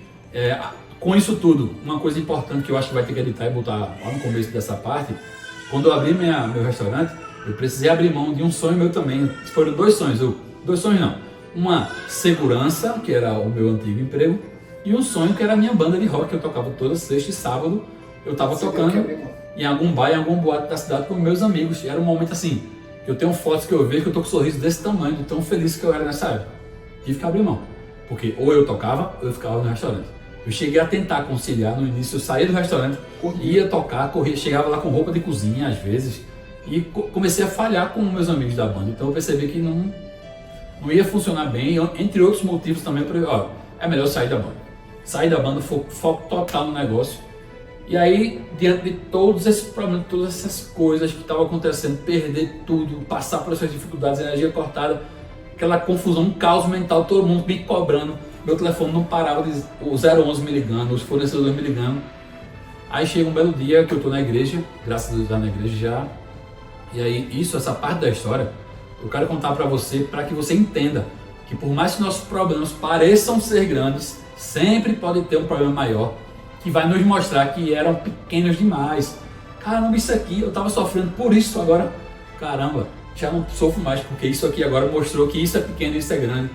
com isso tudo, uma coisa importante que eu acho que vai ter que editar e botar lá no começo dessa parte, quando eu abri meu restaurante, eu precisei abrir mão de um sonho meu também. Foram 2 sonhos, 2 sonhos não. Uma segurança, que era o meu antigo emprego, e um sonho que era a minha banda de rock, que eu tocava toda sexta e sábado, eu estava tocando em algum bar, em algum boate da cidade com meus amigos. E era um momento assim, eu tenho fotos que eu vejo que eu tô com um sorriso desse tamanho, de tão feliz que eu era nessa época. Tive que abrir mão, porque ou eu tocava ou eu ficava no restaurante. Eu cheguei a tentar conciliar no início, eu saía do restaurante, ia tocar, corria, chegava lá com roupa de cozinha às vezes, e comecei a falhar com meus amigos da banda. Então eu percebi que não ia funcionar bem, entre outros motivos também, é melhor sair da banda. Sair da banda, foco total no negócio. E aí, diante de todos esses problemas, todas essas coisas que estavam acontecendo, perder tudo, passar por essas dificuldades, energia cortada, aquela confusão, um caos mental, todo mundo me cobrando, meu telefone não parava, o 011 me ligando, os fornecedores me ligando. Aí chega um belo dia que eu tô na igreja, graças a Deus, na igreja já. E aí, essa parte da história, eu quero contar para você, para que você entenda que por mais que nossos problemas pareçam ser grandes, sempre pode ter um problema maior, que vai nos mostrar que eram pequenos demais. Caramba, isso aqui, eu tava sofrendo por isso agora, caramba, já não sofro mais, porque isso aqui agora mostrou que isso é pequeno e isso é grande.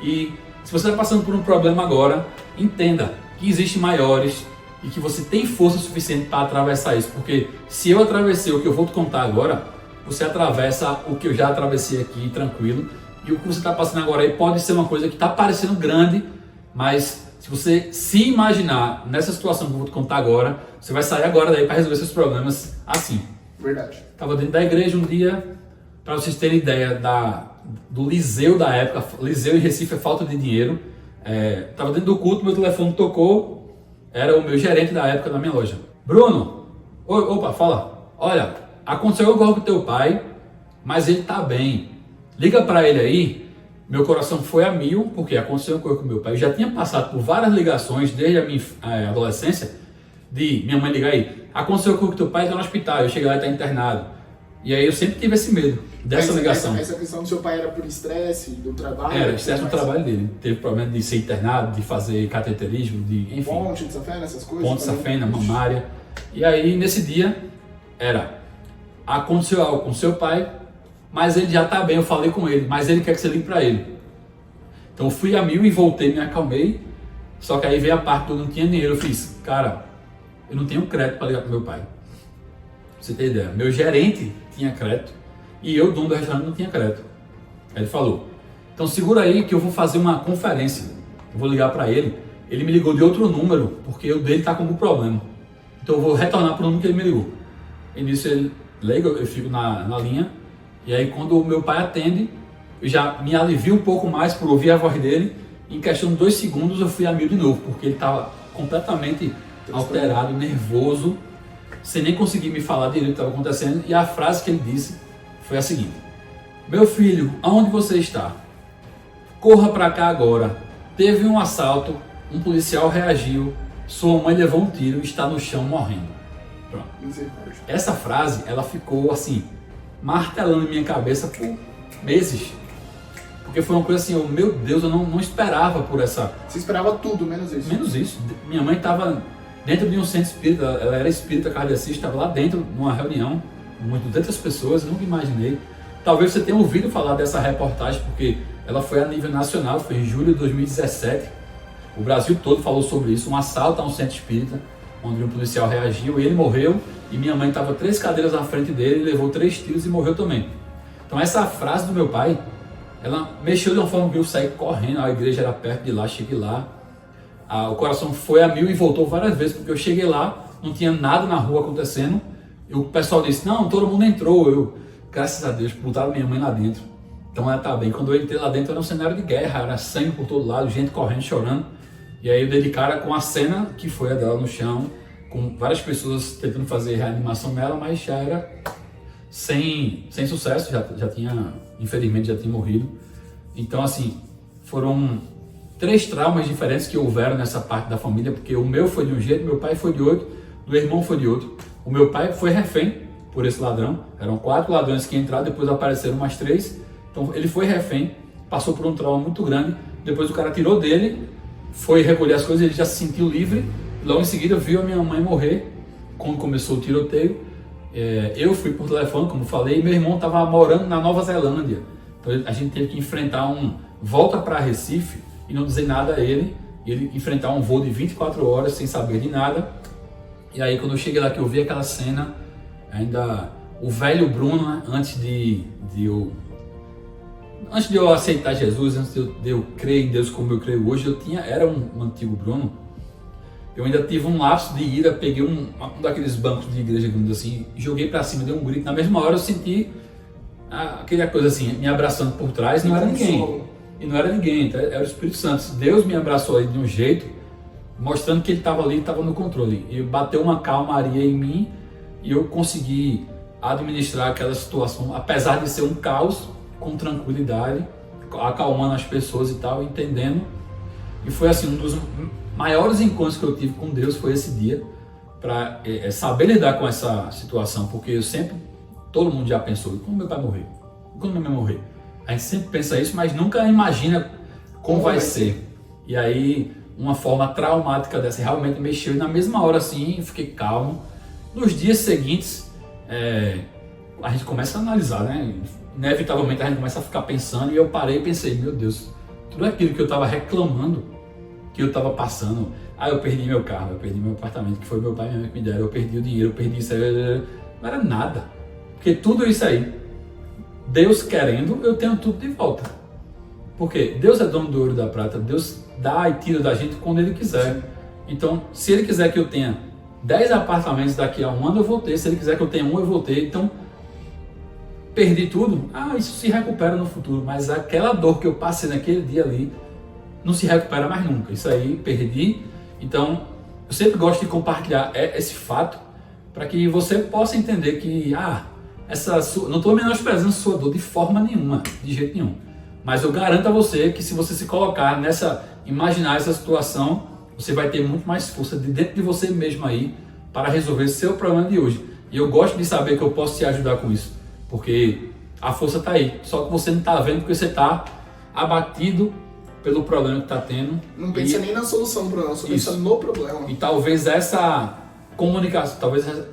E se você está passando por um problema agora, entenda que existem maiores e que você tem força suficiente para atravessar isso, porque se eu atravessei o que eu vou te contar agora, você atravessa o que eu já atravessei aqui tranquilo, e o que você está passando agora aí pode ser uma coisa que está parecendo grande, mas se você se imaginar nessa situação que eu vou te contar agora, você vai sair agora daí para resolver seus problemas assim.
Verdade.
Estava dentro da igreja um dia, para vocês terem ideia do Liseu da época. Liseu em Recife é falta de dinheiro. Estava dentro do culto, meu telefone tocou, era o meu gerente da época da minha loja. Bruno, opa, fala, olha, aconteceu algo com teu pai, mas ele tá bem. Liga para ele aí. Meu coração foi a mil, porque aconteceu uma coisa com meu pai. Eu já tinha passado por várias ligações desde a minha adolescência, de minha mãe ligar aí, aconteceu com teu pai, tá no hospital, eu cheguei lá e tá internado. E aí eu sempre tive esse medo dessa ligação.
Essa questão do seu pai era por estresse do trabalho?
Era estresse do trabalho dele. Teve problema de ser internado, de fazer cateterismo, enfim.
Ponte de safena, essas coisas?
Ponte de safena, mamária. E aí nesse dia aconteceu algo com seu pai, mas ele já tá bem, eu falei com ele, mas ele quer que você ligue para ele. Então eu fui a mil e voltei, me acalmei. Só que aí veio a parte que eu não tinha dinheiro. Eu fiz, cara, eu não tenho crédito para ligar pro meu pai. Pra você ter ideia, meu gerente tinha crédito e eu, dono do restaurante, não tinha crédito. Aí ele falou, então segura aí que eu vou fazer uma conferência, eu vou ligar para ele. Ele me ligou de outro número, porque o dele tá com algum problema. Então eu vou retornar para o número que ele me ligou. E nisso ele liga, eu fico na linha, e aí quando o meu pai atende, eu já me alivio um pouco mais por ouvir a voz dele. Em questão de 2 segundos eu fui a mil de novo, porque ele estava completamente alterado, nervoso, sem nem conseguir me falar direito o que estava acontecendo. E a frase que ele disse foi a seguinte: meu filho, aonde você está? Corra para cá agora. Teve um assalto, um policial reagiu, sua mãe levou um tiro e está no chão morrendo. Pronto. Essa frase, ela ficou assim, martelando em minha cabeça por meses. Porque foi uma coisa assim, meu Deus, eu não esperava por essa...
Você esperava tudo, menos isso.
Menos isso. Minha mãe estava dentro de um centro espírita, ela era espírita kardecista, estava lá dentro, numa reunião, com 200 pessoas, eu nunca imaginei. Talvez você tenha ouvido falar dessa reportagem, porque ela foi a nível nacional, foi em julho de 2017. O Brasil todo falou sobre isso, um assalto a um centro espírita, onde um policial reagiu, ele morreu, e minha mãe estava 3 cadeiras na frente dele, levou 3 tiros e morreu também. Então essa frase do meu pai, ela mexeu de uma forma que eu saí correndo, a igreja era perto de lá, cheguei lá, o coração foi a mil e voltou várias vezes, porque eu cheguei lá, não tinha nada na rua acontecendo, e o pessoal disse, não, todo mundo entrou, graças a Deus, botaram minha mãe lá dentro, então ela tá bem. Quando eu entrei lá dentro era um cenário de guerra, era sangue por todo lado, gente correndo, chorando, e aí eu dei de cara com a cena que foi a dela no chão, com várias pessoas tentando fazer reanimação nela, mas já era sem sucesso, já tinha, infelizmente, já tinha morrido. Então, assim, foram 3 traumas diferentes que houveram nessa parte da família, porque o meu foi de um jeito, meu pai foi de outro, o meu irmão foi de outro. O meu pai foi refém por esse ladrão, eram 4 ladrões que entraram, depois apareceram mais 3, então ele foi refém, passou por um trauma muito grande, depois o cara tirou dele, foi recolher as coisas, ele já se sentiu livre, logo em seguida viu a minha mãe morrer, quando começou o tiroteio. Eu fui por telefone, como falei, e meu irmão estava morando na Nova Zelândia, então a gente teve que enfrentar volta para Recife e não dizer nada a ele enfrentar um voo de 24 horas sem saber de nada. E aí quando eu cheguei lá, que eu vi aquela cena, ainda o velho Bruno, né, antes de eu aceitar Jesus, antes de eu crer em Deus como eu creio hoje, era um antigo Bruno. Eu ainda tive um lapso de ira, peguei um daqueles bancos de igreja grande assim, joguei pra cima, dei um grito. Na mesma hora eu senti aquela coisa assim, me abraçando por trás, não era ninguém. E não era ninguém, então era o Espírito Santo. Deus me abraçou aí de um jeito, mostrando que ele estava ali, estava no controle. E bateu uma calmaria em mim e eu consegui administrar aquela situação, apesar de ser um caos, com tranquilidade, acalmando as pessoas e tal, entendendo. E foi assim, um dos maiores encontros que eu tive com Deus foi esse dia, para saber lidar com essa situação, porque todo mundo já pensou, como meu pai morrer? Quando minha mãe morrer? A gente sempre pensa isso, mas nunca imagina como vai ser. E aí, uma forma traumática dessa realmente mexeu, e na mesma hora assim, eu fiquei calmo. Nos dias seguintes, a gente começa a analisar, né? Inevitavelmente a gente começa a ficar pensando, e eu parei e pensei, meu Deus, tudo aquilo que eu estava reclamando, que eu estava passando, eu perdi meu carro, eu perdi meu apartamento, que foi meu pai e minha mãe que me deram, eu perdi o dinheiro, eu perdi isso aí, não era nada. Porque tudo isso aí, Deus querendo, eu tenho tudo de volta. Porque Deus é dono do ouro e da prata, Deus dá e tira da gente quando Ele quiser. Então, se Ele quiser que eu tenha 10 apartamentos daqui a um ano, eu vou ter. Se Ele quiser que eu tenha um, eu vou ter. Então, perdi tudo, isso se recupera no futuro. Mas aquela dor que eu passei naquele dia ali, não se recupera mais nunca. Isso aí, perdi. Então, eu sempre gosto de compartilhar esse fato para que você possa entender que, não estou menosprezando sua dor de forma nenhuma, de jeito nenhum. Mas eu garanto a você que se você se colocar imaginar essa situação, você vai ter muito mais força de dentro de você mesmo aí para resolver seu problema de hoje. E eu gosto de saber que eu posso te ajudar com isso, porque a força está aí, só que você não está vendo porque você está abatido pelo problema que está tendo.
Não pensa nem na solução do problema, só pensa no problema.
E talvez essa comunicação,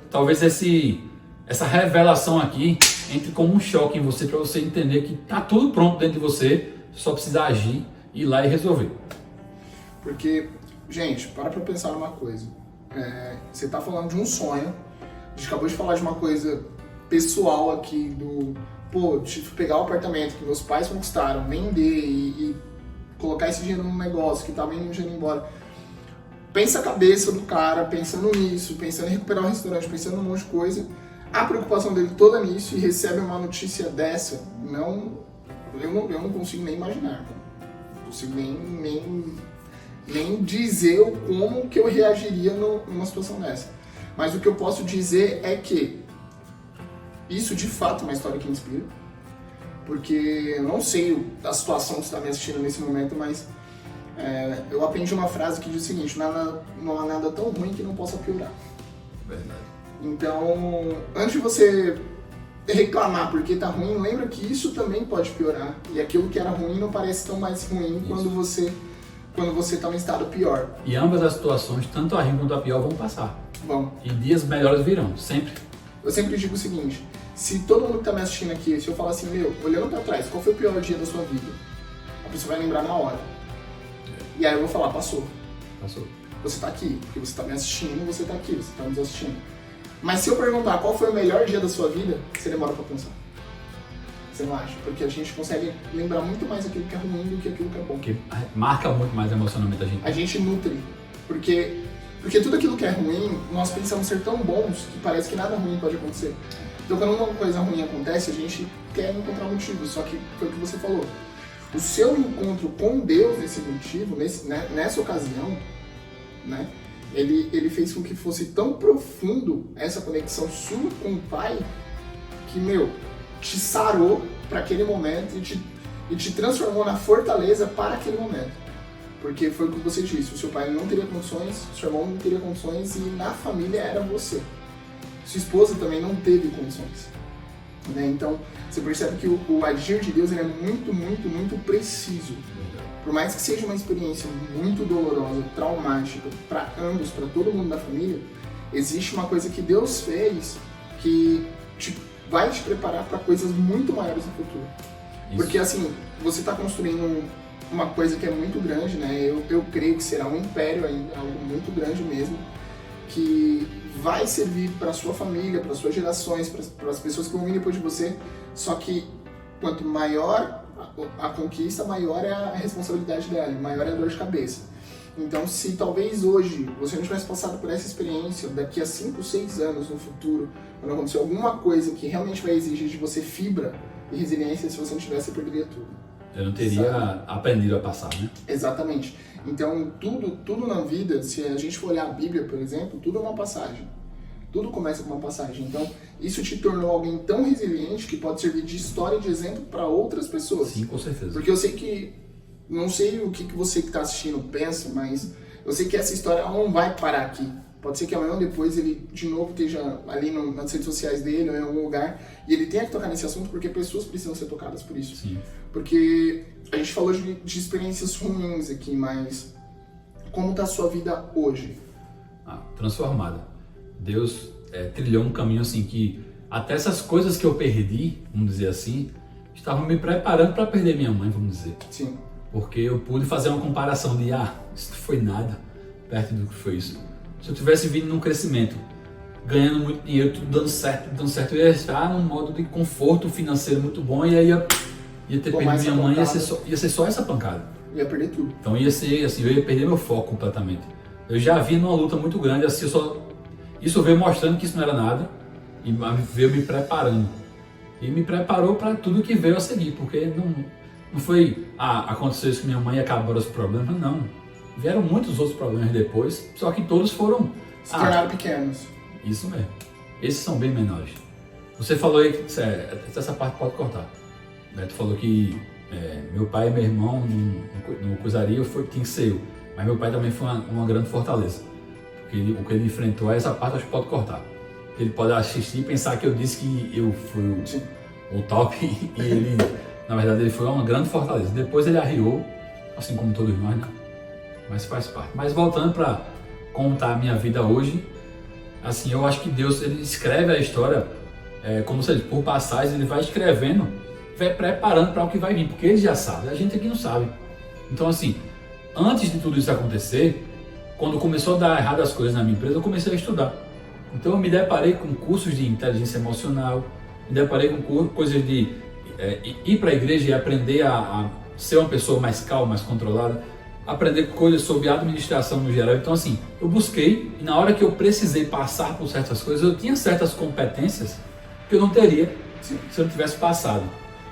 talvez essa revelação aqui entre como um choque em você, para você entender que tá tudo pronto dentro de você, só precisa agir, ir lá e resolver.
Porque, gente, para pensar numa coisa. Você tá falando de um sonho, a gente acabou de falar de uma coisa pessoal aqui, de pegar o apartamento que meus pais conquistaram, vender e colocar esse dinheiro num negócio que tava indo embora. Pensa a cabeça do cara, pensando nisso, pensando em recuperar o restaurante, pensando em um monte de coisa. A preocupação dele toda nisso, e recebe uma notícia dessa, eu não consigo nem imaginar, não consigo nem dizer como que eu reagiria numa situação dessa. Mas o que eu posso dizer é que isso de fato é uma história que me inspira, porque eu não sei a situação que você está me assistindo nesse momento, mas eu aprendi uma frase que diz o seguinte: não há nada tão ruim que não possa piorar.
Verdade.
Então, antes de você reclamar porque tá ruim, lembra que isso também pode piorar. E aquilo que era ruim não parece tão mais ruim quando você tá em estado pior.
E ambas as situações, tanto a ruim quanto a pior, vão passar.
Bom.
E dias melhores virão, sempre.
Eu sempre digo o seguinte: se todo mundo que tá me assistindo aqui, se eu falar assim, olhando pra trás, qual foi o pior dia da sua vida? A pessoa vai lembrar na hora. E aí eu vou falar, passou. Você tá aqui, porque você tá me assistindo, você tá aqui, você tá nos assistindo. Mas se eu perguntar qual foi o melhor dia da sua vida, você demora pra pensar. Você não acha? Porque a gente consegue lembrar muito mais aquilo que é ruim do que aquilo que é bom.
Porque marca muito mais emocionalmente a gente.
A gente nutre. Porque tudo aquilo que é ruim, nós pensamos ser tão bons que parece que nada ruim pode acontecer. Então quando uma coisa ruim acontece, a gente quer encontrar motivo. Só que foi o que você falou. O seu encontro com Deus nesse motivo, nessa ocasião, né? Ele fez com que fosse tão profundo essa conexão sua com o Pai que, te sarou para aquele momento e te transformou na fortaleza para aquele momento. Porque foi o que você disse, o seu pai não teria condições, o seu irmão não teria condições e na família era você. Sua esposa também não teve condições. Né? Então, você percebe que o agir de Deus ele é muito, muito, muito preciso. Por mais que seja uma experiência muito dolorosa, traumática, para ambos, para todo mundo da família, existe uma coisa que Deus fez que vai te preparar para coisas muito maiores no futuro. Isso. Porque assim, você está construindo uma coisa que é muito grande, né? Eu creio que será um império ainda, algo muito grande mesmo, que vai servir para sua família, para suas gerações, para as pessoas que vão vir depois de você. Só que quanto maior a conquista, maior é a responsabilidade dela, maior é a dor de cabeça. Então, se talvez hoje você não tivesse passado por essa experiência, daqui a 5, 6 anos no futuro, quando acontecer alguma coisa que realmente vai exigir de você fibra e resiliência, se você não tivesse, você perderia tudo.
Eu não teria aprendido a passar, né?
Exatamente. Então, tudo na vida, se a gente for olhar a Bíblia, por exemplo, tudo é uma passagem. Tudo começa com uma passagem. Então, isso te tornou alguém tão resiliente que pode servir de história e de exemplo para outras pessoas.
Sim, com certeza.
Porque eu sei que, não sei o que você que está assistindo pensa, mas eu sei que essa história não vai parar aqui. Pode ser que amanhã ou depois ele de novo esteja ali nas redes sociais dele ou em algum lugar e ele tenha que tocar nesse assunto porque pessoas precisam ser tocadas por isso.
Sim.
Porque a gente falou de experiências ruins aqui, mas como tá a sua vida hoje?
Transformada. Deus trilhou um caminho assim que até essas coisas que eu perdi, vamos dizer assim, estavam me preparando para perder minha mãe, vamos dizer.
Sim.
Porque eu pude fazer uma comparação de, isso não foi nada perto do que foi isso. Se eu tivesse vindo num crescimento, ganhando muito dinheiro, tudo dando certo, eu ia estar num modo de conforto financeiro muito bom e aí ia ter perdido minha mãe, ia ser só essa pancada.
Ia perder tudo.
Então ia ser assim, eu ia perder meu foco completamente. Eu já vi numa luta muito grande, assim, isso veio mostrando que isso não era nada e veio me preparando. E me preparou para tudo que veio a seguir, porque não foi, aconteceu isso com minha mãe e acabaram os problemas, não. Vieram muitos outros problemas depois, só que todos foram...
Se tornaram pequenos.
Isso mesmo. Esses são bem menores. Você falou aí, essa parte pode cortar. Tu falou que meu pai e meu irmão no coisaria tinha que ser eu. Mas meu pai também foi uma grande fortaleza. Porque o que ele enfrentou, essa parte acho que pode cortar. Ele pode assistir e pensar que eu disse que eu fui o top e ele, na verdade, ele foi uma grande fortaleza. Depois ele arriou, assim como todos nós, né? Mas faz parte. Mas voltando para contar a minha vida hoje, assim, eu acho que Deus, ele escreve a história, como se por passagens, ele vai escrevendo, vai preparando para o que vai vir, porque ele já sabe, a gente aqui não sabe. Então, assim, antes de tudo isso acontecer, quando começou a dar errado as coisas na minha empresa, eu comecei a estudar. Então eu me deparei com cursos de inteligência emocional, me deparei com coisas de ir para a igreja e aprender a ser uma pessoa mais calma, mais controlada, aprender coisas sobre administração no geral. Então assim, eu busquei e na hora que eu precisei passar por certas coisas, eu tinha certas competências que eu não teria se eu não tivesse passado.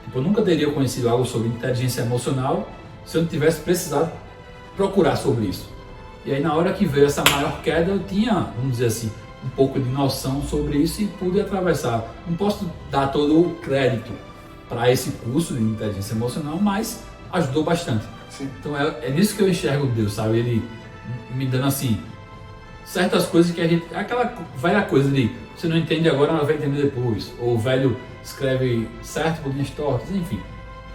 Tipo, eu nunca teria conhecido algo sobre inteligência emocional se eu não tivesse precisado procurar sobre isso. E aí na hora que veio essa maior queda, eu tinha, vamos dizer assim, um pouco de noção sobre isso e pude atravessar. Não posso dar todo o crédito para esse curso de inteligência emocional, mas ajudou bastante.
Sim.
Então é nisso que eu enxergo Deus, sabe? Ele me dando assim, certas coisas que a gente... Aquela velha coisa de você não entende agora, mas vai entender depois. Ou o velho escreve certo por linhas tortas, enfim.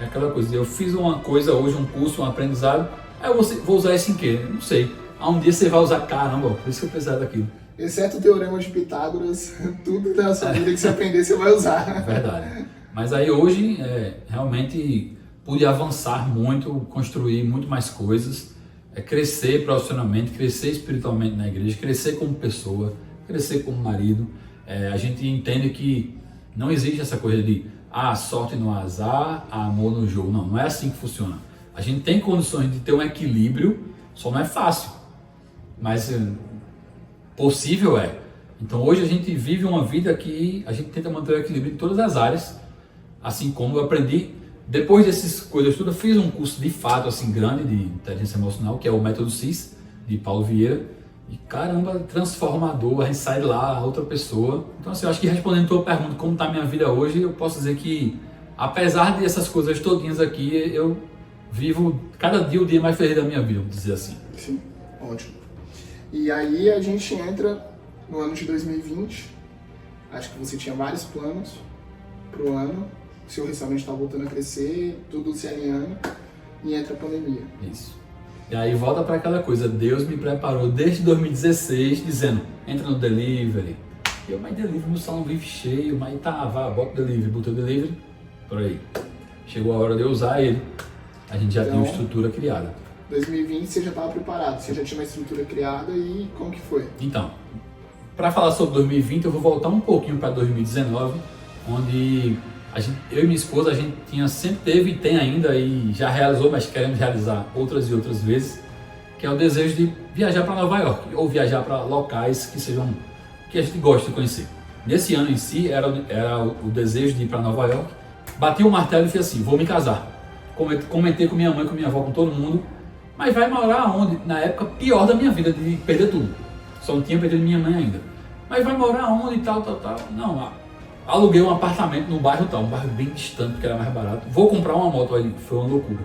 É aquela coisa de eu fiz uma coisa hoje, um curso, um aprendizado, aí eu vou usar isso em quê? Não sei. Um dia você vai usar, caramba, por isso que eu precisava daquilo.
Exceto o teorema de Pitágoras, tudo da sua vida que você aprender, você vai usar.
Verdade. Mas aí hoje, realmente, pude avançar muito, construir muito mais coisas, crescer profissionalmente, crescer espiritualmente na igreja, crescer como pessoa, crescer como marido. A gente entende que não existe essa coisa de sorte no azar, amor no jogo. Não é assim que funciona. A gente tem condições de ter um equilíbrio, só não é fácil. Mas possível é. Então hoje a gente vive uma vida que a gente tenta manter o equilíbrio em todas as áreas, assim como eu aprendi, depois dessas coisas tudo, eu fiz um curso de fato assim grande de inteligência emocional, que é o Método CIS, de Paulo Vieira, e caramba, transformador, a gente sai lá, outra pessoa. Então assim, eu acho que respondendo a tua pergunta, como está a minha vida hoje, eu posso dizer que, apesar dessas coisas todinhas aqui, eu vivo cada dia o dia mais feliz da minha vida, vamos dizer assim.
Sim, ótimo. E aí a gente entra no ano de 2020, acho que você tinha vários planos pro ano, seu restaurante está voltando a crescer, tudo se alinhando, e entra a pandemia.
Isso. E aí volta para aquela coisa, Deus me preparou desde 2016, dizendo, entra no delivery. Mas delivery, meu salão vive cheio, mas bota o delivery, botei o delivery, por aí. Chegou a hora de eu usar ele, a gente já tinha uma estrutura criada.
2020 você já estava preparado, você já tinha uma estrutura criada e como que foi?
Então, para falar sobre 2020, eu vou voltar um pouquinho para 2019, onde eu e minha esposa, a gente sempre teve e tem ainda, e já realizou, mas queremos realizar outras e outras vezes, que é o desejo de viajar para Nova York, ou viajar para locais que a gente gosta de conhecer. Nesse ano em si, era o desejo de ir para Nova York, bati o martelo e fiz assim, vou me casar. Comentei com minha mãe, com minha avó, com todo mundo, mas vai morar onde? Na época pior da minha vida, de perder tudo. Só não tinha perdido minha mãe ainda. Mas vai morar onde e tal. Não, aluguei um apartamento no bairro tal, um bairro bem distante, porque era mais barato. Vou comprar uma moto ali, foi uma loucura.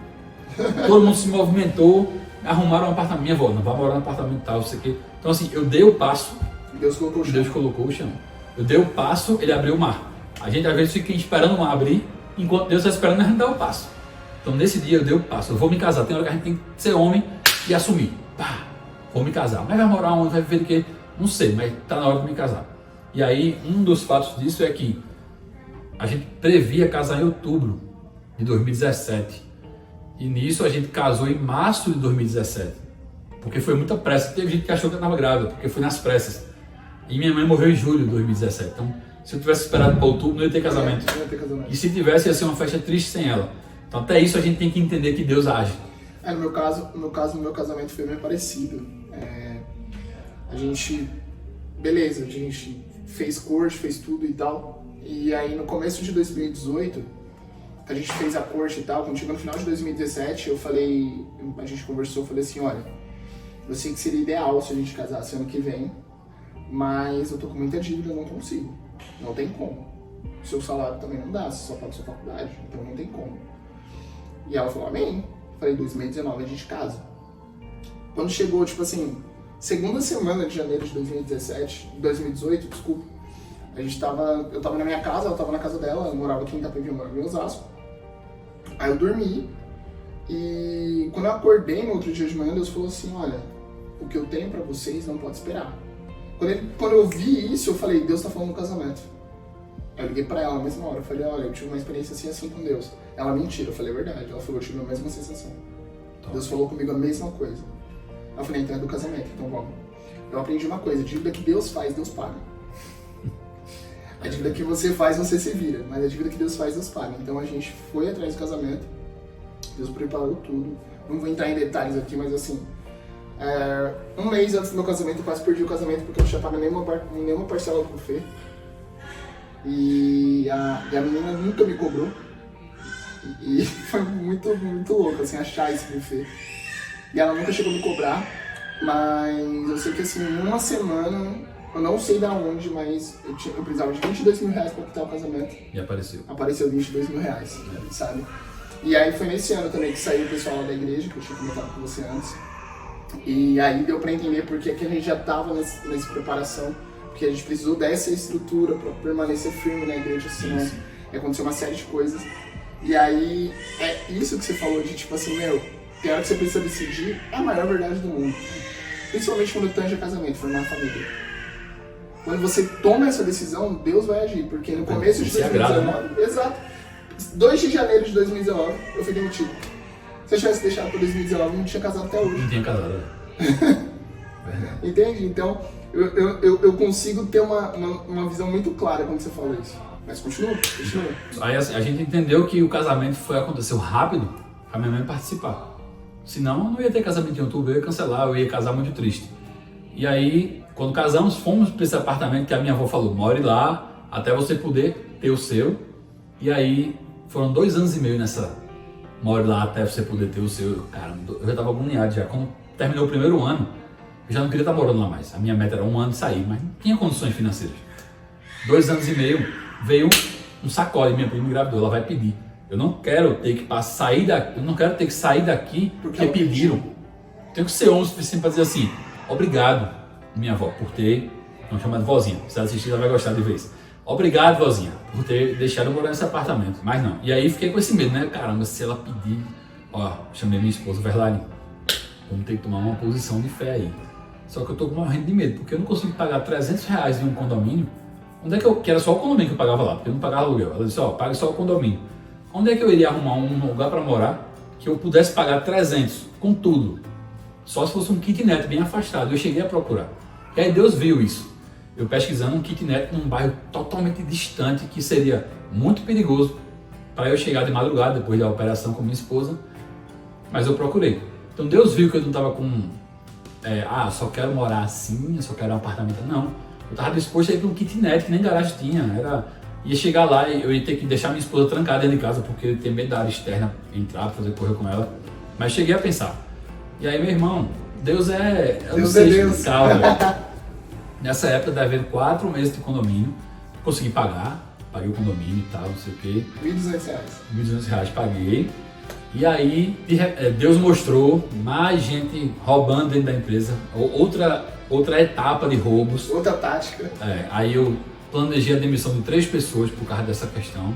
Todo mundo se movimentou, arrumaram um apartamento, minha avó, não vai morar no apartamento tal, não sei o quê. Então assim, eu dei o passo,
Deus colocou o chão.
Deus colocou o chão. Eu dei o passo, ele abriu o mar. A gente às vezes fica esperando o mar abrir, enquanto Deus está esperando a gente dar o passo. Então nesse dia eu dei o passo, eu vou me casar. Tem hora que a gente tem que ser homem e assumir. Pá, vou me casar. Mas vai morar onde? Vai viver de quê? Não sei, mas tá na hora de me casar. E aí, um dos fatos disso é que a gente previa casar em outubro de 2017. E nisso a gente casou em março de 2017. Porque foi muita pressa. Teve gente que achou que eu estava grávida, porque foi nas pressas. E minha mãe morreu em julho de 2017. Então, se eu tivesse esperado para outubro, não ia ter casamento.
Não ia ter casamento.
E se tivesse, ia ser uma festa triste sem ela. Então, até isso a gente tem que entender que Deus age.
No meu casamento foi bem parecido. A gente, beleza, a gente fez corte, fez tudo e tal. E aí no começo de 2018, a gente fez a corte e tal, quando chegou no final de 2017, a gente conversou, eu falei assim, olha, eu sei que seria ideal se a gente casasse ano que vem, mas eu tô com muita dívida, eu não consigo, não tem como. O seu salário também não dá, você só paga sua faculdade, então não tem como. E ela falou, amém. Eu falei, 2019 a gente casa. Quando chegou, tipo assim, segunda semana de janeiro de 2018, desculpa, eu tava na minha casa, ela tava na casa dela, eu morava aqui em Itapevi, eu morava em Osasco. Aí eu dormi, e quando eu acordei no outro dia de manhã, Deus falou assim, olha, o que eu tenho pra vocês não pode esperar. Quando eu vi isso, eu falei, Deus tá falando do casamento. Eu liguei pra ela na mesma hora, eu falei, olha, eu tive uma experiência assim com Deus. Ela, mentira, eu falei, é verdade. Ela falou, eu tive a mesma sensação. Deus falou comigo a mesma coisa. Eu falei, então é do casamento, então vamos. Eu aprendi uma coisa, a dívida que Deus faz, Deus paga. A dívida que você faz, você se vira, mas a dívida que Deus faz, Deus paga. Então a gente foi atrás do casamento, Deus preparou tudo. Não vou entrar em detalhes aqui, mas assim, um mês antes do meu casamento, eu quase perdi o casamento porque eu não tinha pago nenhuma parcela do buffet. E a menina nunca me cobrou. E foi muito louco, assim, achar esse buffet. E ela nunca chegou a me cobrar, mas eu sei que assim, em uma semana, eu não sei da onde, mas eu precisava de 22 mil reais pra quitar o casamento.
E apareceu.
Apareceu 22 mil reais, sabe? E aí foi nesse ano também que saiu o pessoal lá da igreja, que eu tinha comentado com você antes. E aí deu pra entender porque que a gente já tava nessa preparação, porque a gente precisou dessa estrutura pra permanecer firme na igreja, senão aconteceu uma série de coisas. E aí, é isso que você falou de tipo assim, tem hora que você precisa decidir, é a maior verdade do mundo. Principalmente quando tange casamento, formar uma família. Quando você toma essa decisão, Deus vai agir, porque no começo de 2019, exato, 2 de janeiro de 2019, eu fui demitido. Se eu tivesse deixado para 2019, eu não tinha casado até hoje.
Não tinha casado.
Entende? Então, eu consigo ter uma visão muito clara quando você fala isso. Mas continua.
Aí assim, a gente entendeu que o casamento aconteceu rápido pra minha mãe participar. Senão não ia ter casamento em outubro, eu ia cancelar, eu ia casar muito triste. E aí, quando casamos, fomos para esse apartamento que a minha avó falou, more lá até você poder ter o seu. E aí, foram 2 anos e meio nessa more lá até você poder ter o seu. Cara, eu já tava agoniado já. Quando terminou o primeiro ano, eu já não queria estar morando lá mais. A minha meta era 1 ano de sair, mas não tinha condições financeiras. 2 anos e meio, veio um sacode, minha prima engravidou, ela vai pedir. Eu não quero ter que sair daqui, eu não quero ter que sair daqui porque pediram. Tenho que ser homem o suficiente para dizer assim, obrigado, minha avó, por ter, não chama de vozinha, se ela assistir ela vai gostar de ver isso. Obrigado, vozinha, por ter deixado eu morar nesse apartamento. Mas não, e aí fiquei com esse medo, né? Caramba, se ela pedir, chamei minha esposa, Verlaine, vamos ter que tomar uma posição de fé aí. Só que eu tô morrendo de medo, porque eu não consigo pagar 300 reais em um condomínio. Onde é que era só o condomínio que eu pagava lá, porque eu não pagava aluguel. Ela disse, paga só o condomínio. Onde é que eu iria arrumar um lugar para morar que eu pudesse pagar 300 com tudo? Só se fosse um kitnet bem afastado. Eu cheguei a procurar. E aí Deus viu isso. Eu pesquisando um kitnet num bairro totalmente distante, que seria muito perigoso para eu chegar de madrugada depois da operação com minha esposa. Mas eu procurei. Então Deus viu que eu não estava com... só quero morar assim, só quero um apartamento. Não. Eu estava disposto a ir para um kitnet que nem garagem tinha. Ia chegar lá e eu ia ter que deixar minha esposa trancada dentro de casa porque eu ia ter medo da área externa entrar, fazer correr com ela. Mas cheguei a pensar. E aí, meu irmão, Deus é
Deus.
Calma. Nessa época, deve haver 4 meses de condomínio. Consegui pagar, paguei o condomínio e tal, não sei o quê.
R$ 1.200.
R$ 1.200 paguei. E aí Deus mostrou mais gente roubando dentro da empresa, outra etapa de roubos.
Outra tática.
Aí eu planejei a demissão de 3 pessoas por causa dessa questão.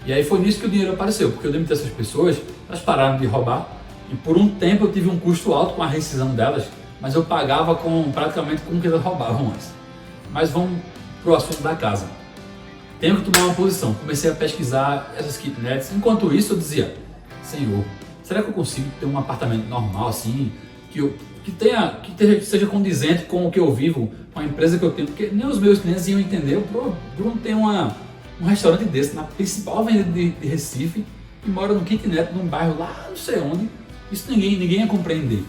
E aí foi nisso que o dinheiro apareceu, porque eu demiti essas pessoas, elas pararam de roubar e por um tempo eu tive um custo alto com a rescisão delas, mas eu pagava praticamente com o que elas roubavam antes. Mas vamos pro assunto da casa. Tenho que tomar uma posição. Comecei a pesquisar essas kitnets. Enquanto isso eu dizia, Senhor, será que eu consigo ter um apartamento normal assim, que seja condizente com o que eu vivo, com a empresa que eu tenho? Porque nem os meus clientes iam entender. O Bruno tem um restaurante desse na principal avenida de Recife e mora no kitnet, num bairro lá não sei onde. Isso ninguém ia compreender.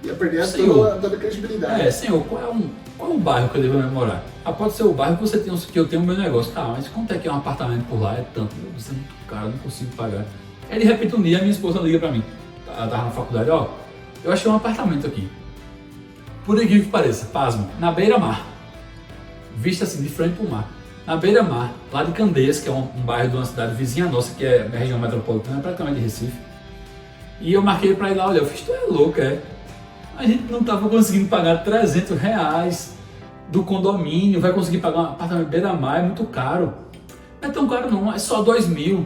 Ia perder toda a credibilidade.
Senhor, qual é o bairro que eu devo morar? Pode ser o bairro que eu tenho o meu negócio. Tá, mas quanto é que é um apartamento por lá? É tanto. Eu disse, é muito caro, eu não consigo pagar. Aí de repente um dia a minha esposa liga pra mim. Ela tava na faculdade, eu achei um apartamento aqui. Por incrível que pareça, pasmo, na beira-mar. Vista assim, de frente pro mar. Na beira-mar, lá de Candeias, que é um bairro de uma cidade vizinha nossa, que é a região metropolitana, praticamente de Recife. E eu marquei pra ir lá, olha, eu fiz, tu é louco, A gente não tava conseguindo pagar R$300 do condomínio, vai conseguir pagar um apartamento beira-mar, é muito caro. Não é tão caro não, é só 2.000.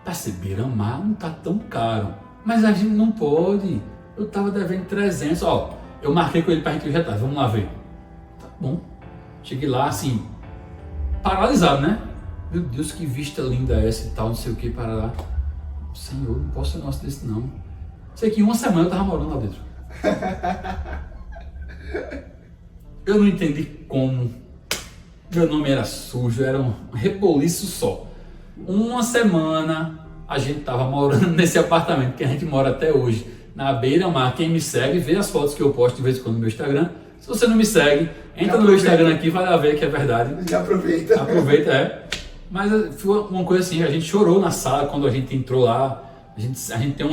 Pra ser beira-mar não tá tão caro, mas a gente não pode. Eu tava devendo 300, eu marquei com ele pra gente injetar, vamos lá ver. Tá bom. Cheguei lá assim, paralisado, né? Meu Deus, que vista linda essa e tal, não sei o que, para lá. Senhor, não posso ser negócio desse não. Sei que em uma semana eu tava morando lá dentro. Eu não entendi como. Meu nome era sujo, era um reboliço só. Uma semana a gente tava morando nesse apartamento que a gente mora até hoje, na beira-mar. Quem me segue vê as fotos que eu posto de vez em quando no meu Instagram. Se você não me segue, entra no meu Instagram aqui, vai lá ver que é verdade.
Já aproveita.
Aproveita, Mas foi uma coisa assim, a gente chorou na sala quando a gente entrou lá. A gente tem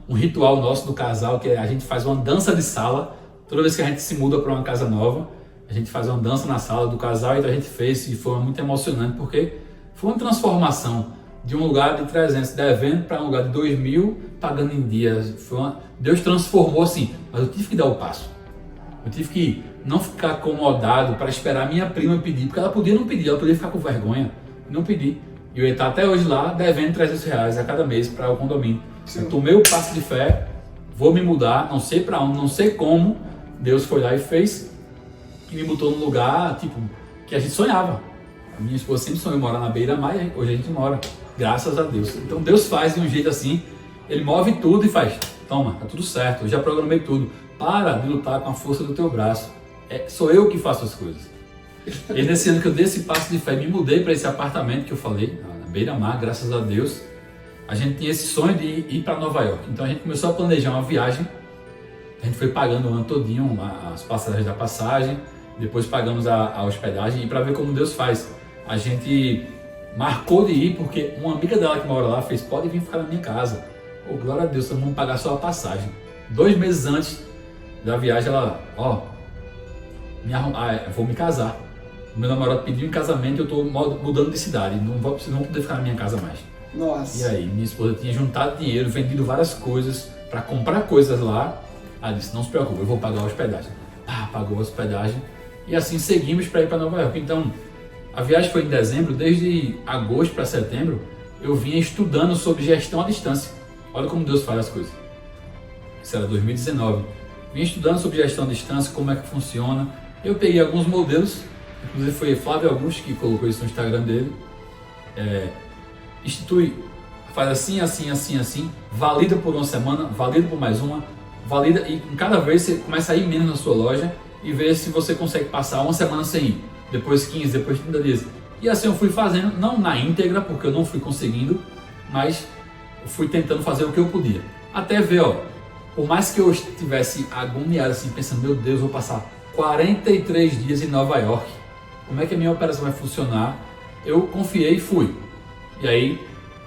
um ritual nosso do casal, que a gente faz uma dança de sala. Toda vez que a gente se muda para uma casa nova, a gente faz uma dança na sala do casal, então a gente fez e foi muito emocionante, porque foi uma transformação de um lugar de 300 devendo para um lugar de 2.000 pagando em dias. Deus transformou assim, mas eu tive que dar o passo. Eu tive que não ficar acomodado para esperar a minha prima pedir, porque ela podia não pedir, ela podia ficar com vergonha, não pedir. E eu ia estar até hoje lá devendo R$300 a cada mês para o condomínio. Sim. Eu tomei o passo de fé, vou me mudar, não sei para onde, não sei como. Deus foi lá e fez, e me botou num lugar tipo que a gente sonhava. A minha esposa sempre sonhou morar na beira-mar e hoje a gente mora, graças a Deus. Então Deus faz de um jeito assim, Ele move tudo e faz, toma, tá tudo certo, eu já programei tudo. Para de lutar com a força do teu braço, sou eu que faço as coisas. E nesse ano que eu dei esse passo de fé, me mudei para esse apartamento que eu falei, na beira-mar, graças a Deus. A gente tinha esse sonho de ir para Nova York, então a gente começou a planejar uma viagem. A gente foi pagando o ano todinho as passagens da passagem, depois pagamos a hospedagem, e para ver como Deus faz, a gente marcou de ir porque uma amiga dela que mora lá fez, pode vir ficar na minha casa. Glória a Deus, então vamos pagar só a passagem. 2 meses antes da viagem, ela, vou me casar. O meu namorado pediu em casamento e eu estou mudando de cidade, não vou poder ficar na minha casa mais.
Nossa.
E aí, minha esposa tinha juntado dinheiro, vendido várias coisas para comprar coisas lá. Ela disse, não se preocupe, eu vou pagar a hospedagem. Pagou a hospedagem e assim seguimos para ir para Nova York. Então, a viagem foi em dezembro, desde agosto para setembro, eu vinha estudando sobre gestão à distância. Olha como Deus faz as coisas. Isso era 2019. Vinha estudando sobre gestão à distância, como é que funciona. Eu peguei alguns modelos, inclusive foi Flávio Augusto que colocou isso no Instagram dele. Faz assim, assim, assim, assim, valida por uma semana, valida por mais uma, valida, e cada vez você começa a ir menos na sua loja e ver se você consegue passar uma semana sem ir, depois 15, depois 30 dias. E assim eu fui fazendo, não na íntegra, porque eu não fui conseguindo, mas eu fui tentando fazer o que eu podia. Até ver, por mais que eu estivesse agoniado assim, pensando, meu Deus, vou passar 43 dias em Nova York, como é que a minha operação vai funcionar? Eu confiei e fui. E aí,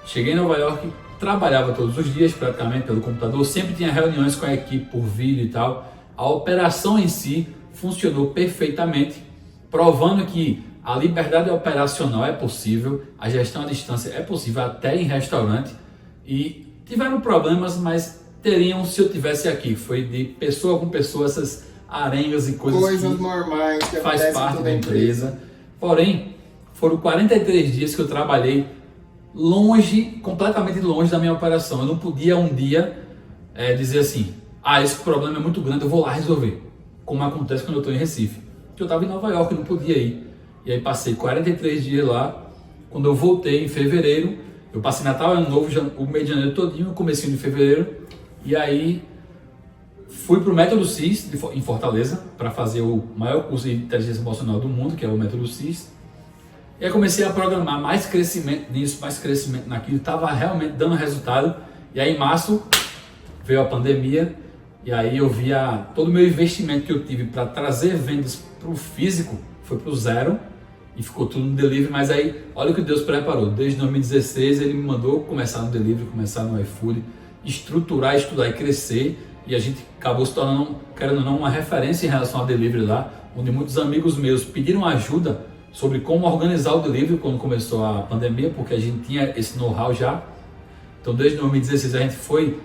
cheguei em Nova York, trabalhava todos os dias praticamente pelo computador, sempre tinha reuniões com a equipe por vídeo e tal. A operação em si funcionou perfeitamente, provando que a liberdade operacional é possível, a gestão à distância é possível até em restaurante. E tiveram problemas, mas teriam se eu tivesse aqui. Foi de pessoa com pessoa, essas arengas e coisas que
normais que
faz
acontecem
parte
em toda
da
a
empresa. Porém, foram 43 dias que eu trabalhei longe, completamente longe da minha operação. Eu não podia um dia dizer assim, esse problema é muito grande, eu vou lá resolver. Como acontece quando eu estou em Recife. Porque eu estava em Nova York, eu não podia ir. E aí passei 43 dias lá. Quando eu voltei em fevereiro, eu passei Natal, Ano Novo, o mês de janeiro todinho, o comecinho de fevereiro. E aí fui para o Método CIS em Fortaleza para fazer o maior curso de inteligência emocional do mundo, que é o Método CIS. E aí comecei a programar mais crescimento nisso, mais crescimento naquilo, estava realmente dando resultado. E aí em março veio a pandemia e aí eu via todo o meu investimento que eu tive para trazer vendas para o físico foi para o zero e ficou tudo no delivery. Mas aí olha o que Deus preparou. Desde 2016 ele me mandou começar no delivery, começar no iFood, estruturar, estudar e crescer. E a gente acabou se tornando, querendo ou não, uma referência em relação ao delivery lá, onde muitos amigos meus pediram ajuda sobre como organizar o delivery quando começou a pandemia, porque a gente tinha esse know-how já. Então desde 2016 a gente foi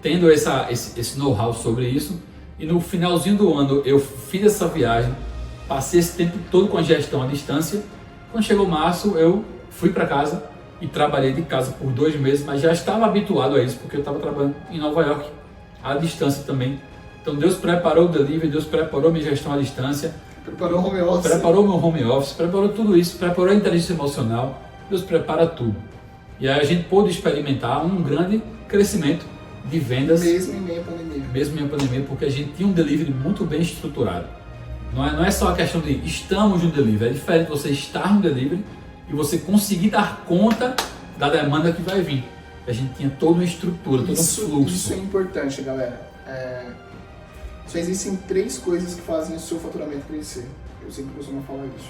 tendo esse know-how sobre isso, e no finalzinho do ano eu fiz essa viagem, passei esse tempo todo com a gestão à distância. Quando chegou março eu fui para casa e trabalhei de casa por 2 meses, mas já estava habituado a isso, porque eu estava trabalhando em Nova York, à distância também. Então Deus preparou o delivery, Deus preparou minha gestão à distância,
preparou o home office,
preparou meu home office, preparou tudo isso, preparou a inteligência emocional. Deus prepara tudo. E aí a gente pôde experimentar um grande crescimento de vendas.
Mesmo em meio à pandemia.
Mesmo em meio à pandemia, porque a gente tinha um delivery muito bem estruturado. Não é só a questão de estamos no delivery, é diferente você estar no delivery e você conseguir dar conta da demanda que vai vir. A gente tinha toda uma estrutura, todo um fluxo.
Isso é importante, galera. Só existem 3 coisas que fazem o seu faturamento crescer. Eu sempre costumo falar isso.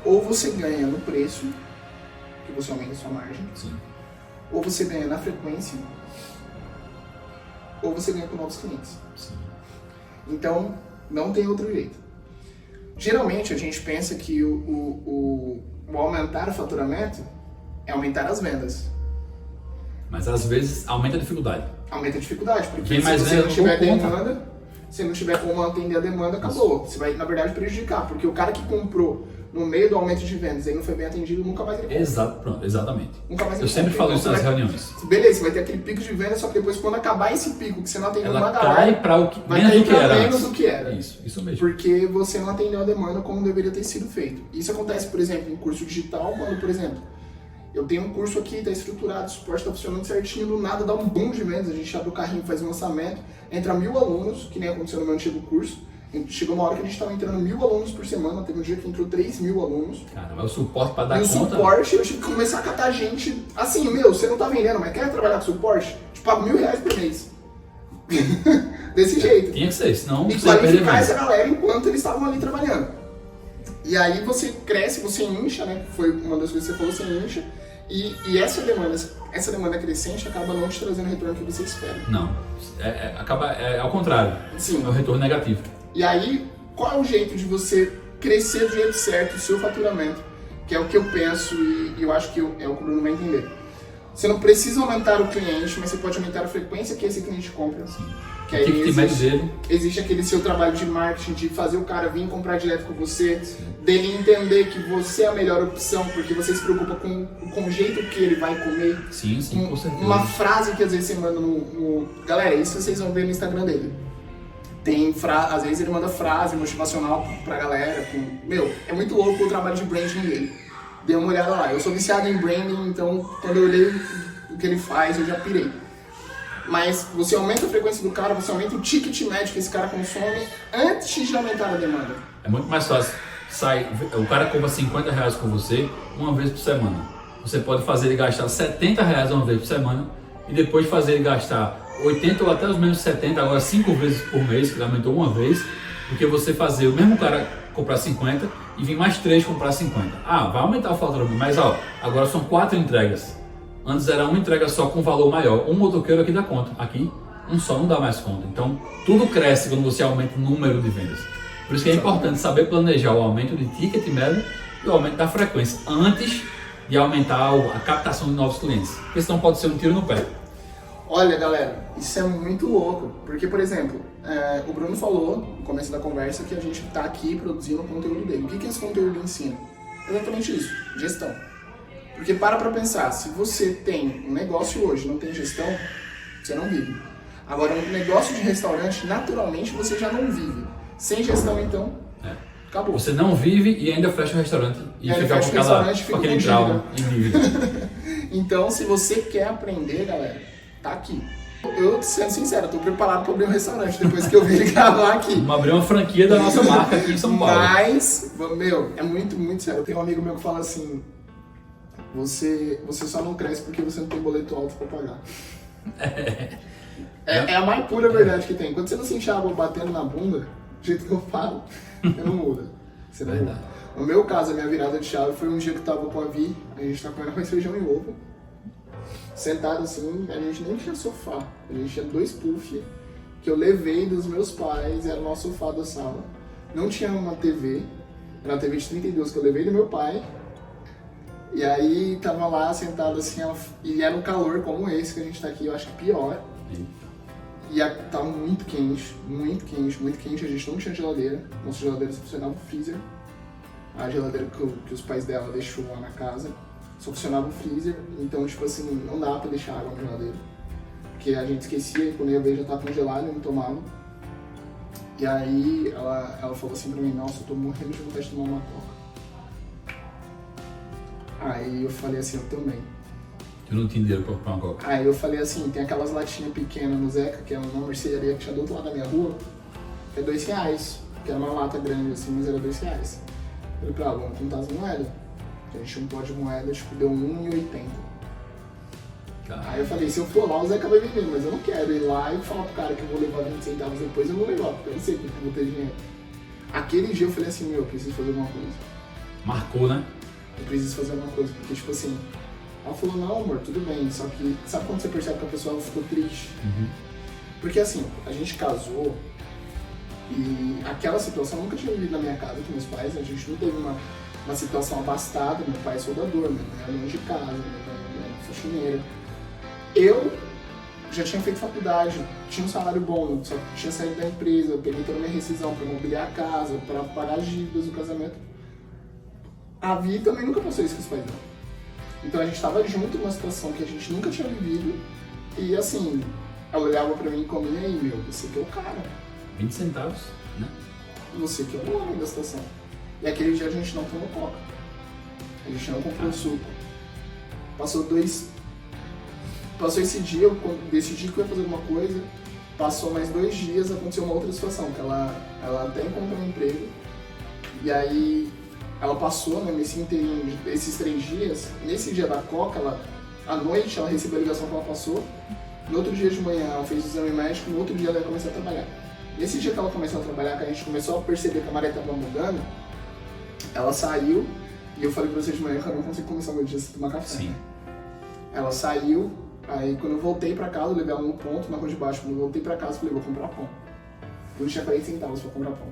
Ou você ganha no preço, que você aumenta a sua margem.
Sim.
Ou você ganha na frequência, ou você ganha com novos clientes.
Sim.
Então, não tem outro jeito. Geralmente, a gente pensa que o aumentar o faturamento é aumentar as vendas.
Mas às vezes aumenta a dificuldade.
Aumenta a dificuldade, porque
Vem mais
se você
venda,
não tiver
não conta.
demanda, se não tiver como atender a demanda, acabou. Você vai, na verdade, prejudicar, porque o cara que comprou no meio do aumento de vendas e não foi bem atendido, nunca mais ele compra.
Pronto, exatamente.
Nunca mais
Eu
ele
sempre
compra.
falo isso
Então,
nas reuniões.
Beleza, você vai ter aquele pico de venda, só que depois, quando acabar esse pico, que você não atendeu uma
Ela
galera,
cai para o que
vai
menos
cair
do que
pra
era.
menos
antes.
do que era.
Isso mesmo.
Porque você não atendeu a demanda como deveria ter sido feito. Isso acontece, por exemplo, em curso digital, quando, por exemplo, eu tenho um curso aqui, está estruturado, o suporte está funcionando certinho, do nada dá um boom de vendas, a gente abre o carrinho, faz um lançamento, entra 1000 alunos, que nem aconteceu no meu antigo curso. Chegou uma hora que a gente estava entrando 1000 alunos por semana, teve um dia que entrou 3000 alunos.
Cara, mas o suporte para dar
e
conta...
o suporte, eu tive que começar a catar gente, assim, você não tá vendendo, mas quer trabalhar com suporte? Te pago R$1000 por mês. Desse jeito.
Tinha que ser, senão
E
você ia perder
qualificar
mais.
essa galera enquanto eles estavam ali trabalhando. E aí você cresce, você incha, né? Foi uma das coisas que você falou, você incha. E essa demanda crescente acaba não te trazendo o retorno que você espera.
Não, acaba ao contrário.
Sim.
É o retorno negativo.
E aí, qual é o jeito de você crescer do jeito certo, o seu faturamento? Que é o que eu penso e eu acho que é o que o Bruno vai entender. Você não precisa aumentar o cliente, mas você pode aumentar a frequência que esse cliente compra. Que
O
aí
ticket médio dele.
existe aquele seu trabalho de marketing, de fazer o cara vir comprar direto com você, dele entender que você é a melhor opção, porque você se preocupa com o jeito que ele vai comer.
Sim, com certeza.
Uma frase que às vezes você manda no... Galera, isso vocês vão ver no Instagram dele. Às vezes ele manda frase motivacional pra galera. É muito louco o trabalho de branding dele. Dê uma olhada lá. Eu sou viciado em branding, então quando eu olhei o que ele faz, eu já pirei. Mas você aumenta a frequência do cara, você aumenta o ticket médio que esse cara consome antes de aumentar a demanda.
É muito mais fácil. O cara compra R$50 com você uma vez por semana. Você pode fazer ele gastar R$70 uma vez por semana e depois fazer ele gastar 80 ou até os menos 70, agora 5 vezes por mês, que ele aumentou uma vez, do que você fazer o mesmo cara comprar 50 e vir mais 3 comprar 50. Vai aumentar o faturamento, mas agora são 4 entregas. Antes era uma entrega só com valor maior. Um motoqueiro aqui dá conta. Aqui, um só não dá mais conta. Então, tudo cresce quando você aumenta o número de vendas. Por isso que é importante saber planejar o aumento de ticket médio e o aumento da frequência antes e aumentar a captação de novos clientes. Porque senão pode ser um tiro no pé.
Olha, galera, isso é muito louco, porque, por exemplo, o Bruno falou no começo da conversa que a gente está aqui produzindo o conteúdo dele. O que esse conteúdo ensina? Exatamente isso, gestão. Porque para pensar, se você tem um negócio hoje e não tem gestão, você não vive. Agora, um negócio de restaurante, naturalmente, você já não vive. Sem gestão, então, acabou.
Você não vive e ainda fecha o restaurante e fica com aquele trauma em dívida.
Então, se você quer aprender, galera, tá aqui. Eu, sendo sincero, tô preparado para abrir um restaurante depois que eu vi ele gravar aqui.
Vamos abrir uma franquia da nossa marca aqui em São Paulo.
Mas, meu, é muito, muito sério. Tem um amigo meu que fala assim, você só não cresce porque você não tem boleto alto para pagar. É a mais pura verdade que tem. Quando você não sente água batendo na bunda, do jeito que eu falo, você não muda. Você não muda. No meu caso, a minha virada de chave foi um dia que eu tava com a Vi, a gente tá comendo arroz, feijão e ovo. Sentado assim, a gente nem tinha sofá. A gente tinha 2 puffs que eu levei dos meus pais, era o nosso sofá da sala. Não tinha uma TV, era uma TV de 32 que eu levei do meu pai. E aí tava lá sentado assim, e era um calor como esse que a gente tá aqui, eu acho que pior. E tava muito quente, muito quente, muito quente. A gente não tinha geladeira, nossa geladeira só funcionava o freezer. A geladeira que os pais dela deixou lá na casa só funcionava o freezer, então tipo assim, não dava pra deixar água na geladeira. Porque a gente esquecia e quando ia ver já tava congelado e não tomava. E aí ela falou assim pra mim, nossa, eu tô morrendo de vontade de tomar uma coca. Aí eu falei assim, eu também.
Eu não tinha dinheiro pra comprar uma coca.
Aí eu falei assim, tem aquelas latinhas pequenas no Zeca, que é uma mercearia que tinha do outro lado da minha rua, que é R$2, que era uma lata grande assim, mas era R$2. Eu falei pra ela, vamos contar as moedas. A gente não pode moeda, tipo, deu R$1,80. Aí eu falei, se eu for lá, o Zeca vai vender, mas eu não quero ir lá e falar pro cara que eu vou levar 20 centavos depois, eu vou levar, porque eu não sei porque eu vou ter dinheiro. Aquele dia eu falei assim, meu, eu preciso fazer alguma coisa.
Marcou, né?
Eu preciso fazer alguma coisa, porque tipo assim, ela falou, não amor, tudo bem, só que sabe quando você percebe que a pessoa ficou triste?
Uhum.
Porque assim, a gente casou e aquela situação eu nunca tinha vivido na minha casa com meus pais, a gente não teve uma situação abastada, meu pai é soldador, minha mãe é longe de casa, minha mãe é faxineira. Eu já tinha feito faculdade, tinha um salário bom, só tinha saído da empresa, eu peguei toda a minha rescisão para mobiliar a casa, para pagar as dívidas do casamento. A Vi também nunca passou isso com os pais dela. Então a gente estava junto numa situação que a gente nunca tinha vivido e assim, ela olhava pra mim e comia, e aí meu, você que é o cara.
20 centavos, né?
Você que é o homem da situação. E aquele dia a gente não tomou coca. A gente não comprou suco. Passou esse dia, eu decidi que eu ia fazer alguma coisa. Passou mais 2 dias, aconteceu uma outra situação, que ela até encontrou um emprego. E aí ela passou, né, nesse inteirinho, esses 3 dias, nesse dia da coca, à noite ela recebeu a ligação que ela passou. No outro dia de manhã ela fez o exame médico, no outro dia ela ia começar a trabalhar. Nesse dia que ela começou a trabalhar, que a gente começou a perceber que a maré estava mudando, ela saiu, e eu falei pra você de manhã que eu não consigo começar meu dia sem tomar café.
Sim.
Ela saiu, aí quando eu voltei pra casa, eu levei ela no ponto, na rua de baixo, quando eu voltei pra casa, eu falei, vou comprar pão. Eu não tinha 40 centavos pra comprar pão.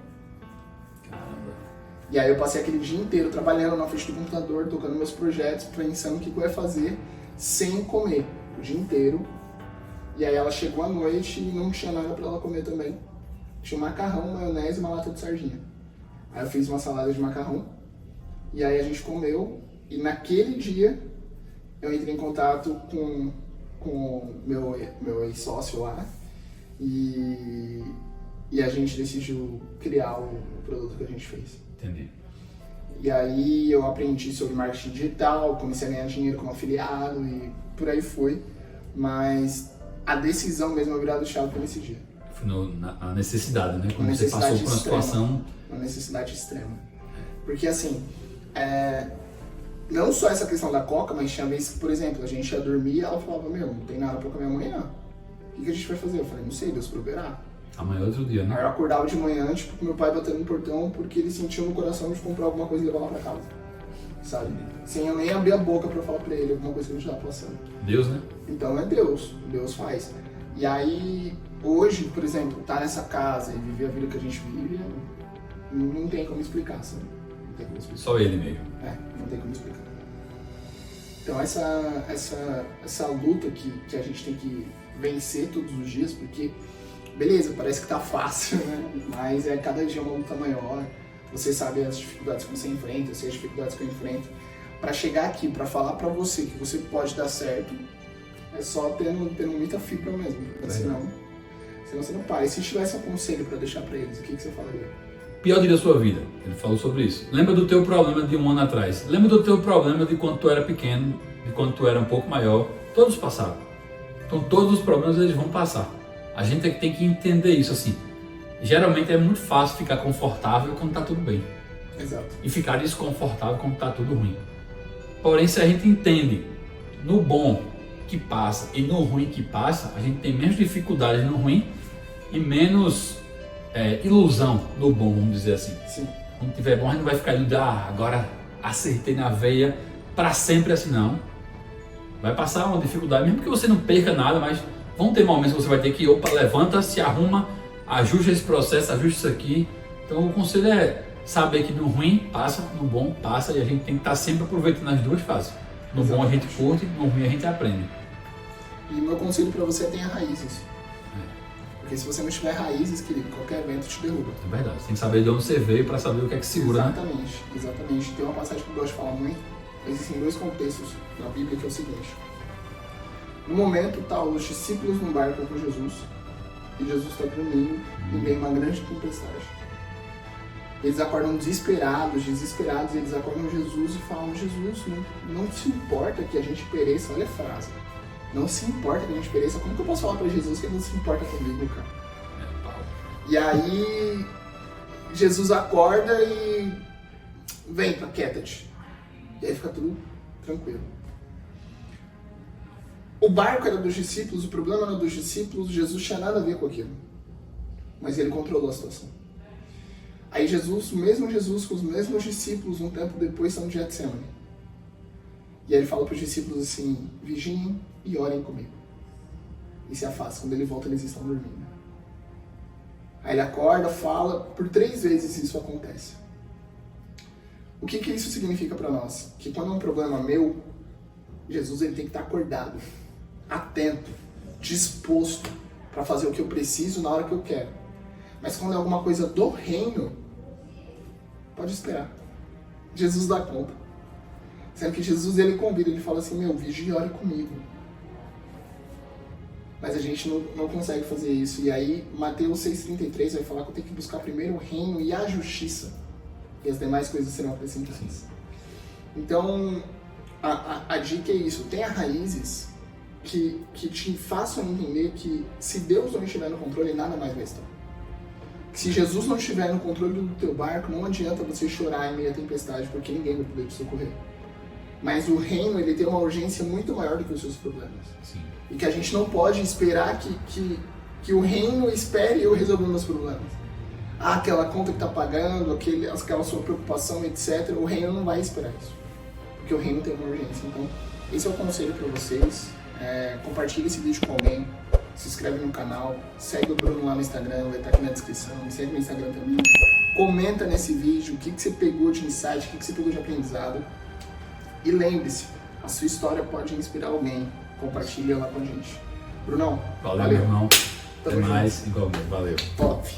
Caramba.
E aí eu passei aquele dia inteiro trabalhando na frente do computador, tocando meus projetos, pensando o que eu ia fazer sem comer, o dia inteiro. E aí ela chegou à noite e não tinha nada pra ela comer também. Tinha um macarrão, maionese e uma lata de sardinha. Aí eu fiz uma salada de macarrão, e aí a gente comeu, e naquele dia eu entrei em contato com meu ex-sócio lá, e a gente decidiu criar o produto que a gente fez.
Entendi.
E aí eu aprendi sobre marketing digital, comecei a ganhar dinheiro como afiliado e por aí foi, mas a decisão mesmo, a virada de chave foi nesse dia.
Foi na necessidade, né? Quando você
necessidade
passou por uma
extrema,
situação...
uma necessidade extrema. Porque assim, não só essa questão da coca, mas tinha vezes que, por exemplo, a gente ia dormir e ela falava, meu, não tem nada pra comer amanhã. O que a gente vai fazer? Eu falei, não sei, Deus proverá.
Amanhã é outro dia, né?
Aí eu acordava de manhã, tipo, com meu pai batendo no portão, porque ele sentiu no coração de comprar alguma coisa e levar lá pra casa. Sabe? Sem eu nem abrir a boca pra falar pra ele alguma coisa que a gente tava passando.
Deus, né?
Então é Deus faz. E aí, hoje, por exemplo, tá nessa casa e viver a vida que a gente vive, não tem como explicar, sabe? Não tem como explicar.
Só ele mesmo.
Não tem como explicar. Então essa luta que a gente tem que vencer todos os dias, porque, beleza, parece que tá fácil, né? Mas cada dia uma luta maior. Você sabe as dificuldades que você enfrenta, eu sei as dificuldades que eu enfrento. Para chegar aqui, para falar para você que você pode dar certo, é só tendo muita fibra mesmo. Senão você não para. E se tivesse um conselho para deixar para eles, o que você falaria?
Pior dia da sua vida, ele falou sobre isso. Lembra do teu problema de 1 ano atrás. Lembra do teu problema de quando tu era pequeno, de quando tu era um pouco maior. Todos passaram. Então todos os problemas eles vão passar. A gente tem que entender isso assim. Geralmente é muito fácil ficar confortável quando está tudo bem.
Exato.
E ficar desconfortável quando está tudo ruim. Porém, se a gente entende no bom que passa e no ruim que passa, a gente tem menos dificuldade no ruim e menos ilusão no bom, vamos dizer assim.
Sim.
Quando tiver bom, a gente não vai ficar indo, agora acertei na veia para sempre assim, não. Vai passar uma dificuldade, mesmo que você não perca nada, mas vão ter momentos que você vai ter que, levanta, se arruma, ajusta esse processo, ajusta isso aqui. Então o conselho é saber que no ruim passa, no bom passa, e a gente tem que estar sempre aproveitando as duas fases. No bom a gente curte, no ruim a gente aprende.
E meu conselho para você é tenha raízes. Porque se você não tiver raízes, querido, qualquer evento te derruba.
É verdade, você tem que saber de onde você veio para saber o que é que segura.
Exatamente,
né?
Exatamente. Tem uma passagem que eu gosto de falar muito. Existem dois contextos na Bíblia que é o seguinte. No momento, os discípulos no barco com Jesus, e Jesus está dormindo, e vem uma grande tempestade. Eles acordam desesperados, e eles acordam Jesus e falam: Jesus, não se importa que a gente pereça. Olha a frase. Não se importa que a gente pereça. Como que eu posso falar para Jesus que ele não se importa comigo, cara? E aí, Jesus acorda e vem, aquieta-te. E aí fica tudo tranquilo. O barco era dos discípulos, o problema era dos discípulos, Jesus tinha nada a ver com aquilo. Mas ele controlou a situação. Aí Jesus, o mesmo Jesus com os mesmos discípulos, um tempo depois, estão no Getsemane. E aí ele fala para os discípulos assim: vigiem e orem comigo. E se afasta. Quando ele volta, eles estão dormindo. Aí ele acorda, fala, por 3 vezes isso acontece. O que isso significa para nós? Que quando é um problema meu, Jesus ele tem que estar acordado, atento, disposto para fazer o que eu preciso na hora que eu quero. Mas quando é alguma coisa do reino, pode esperar. Jesus dá conta. Sendo que Jesus ele convida, ele fala assim: vigie e ore comigo. Mas a gente não consegue fazer isso. E aí Mateus 6,33 vai falar que eu tenho que buscar primeiro o reino e a justiça. E as demais coisas serão acrescentadas. Então, a dica é isso. Tenha raízes que te façam entender que se Deus não estiver no controle, nada mais vai estar. Se Jesus não estiver no controle do teu barco, não adianta você chorar em meio à tempestade, porque ninguém vai poder te socorrer. Mas o reino, ele tem uma urgência muito maior do que os seus problemas.
Sim.
E que a gente não pode esperar que o reino espere eu resolver meus problemas. Aquela conta que está pagando, aquela sua preocupação, etc. O reino não vai esperar isso. Porque o reino tem uma urgência. Então, esse é o conselho para vocês. Compartilhe esse vídeo com alguém. Se inscreve no canal. Segue o Bruno lá no Instagram, vai estar aqui na descrição. Me segue no Instagram também. Comenta nesse vídeo o que você pegou de insight, o que você pegou de aprendizado. E lembre-se, a sua história pode inspirar alguém. Compartilha lá com a gente. Brunão,
valeu. Irmão.
Até
mais, igualmente. Valeu.
Top.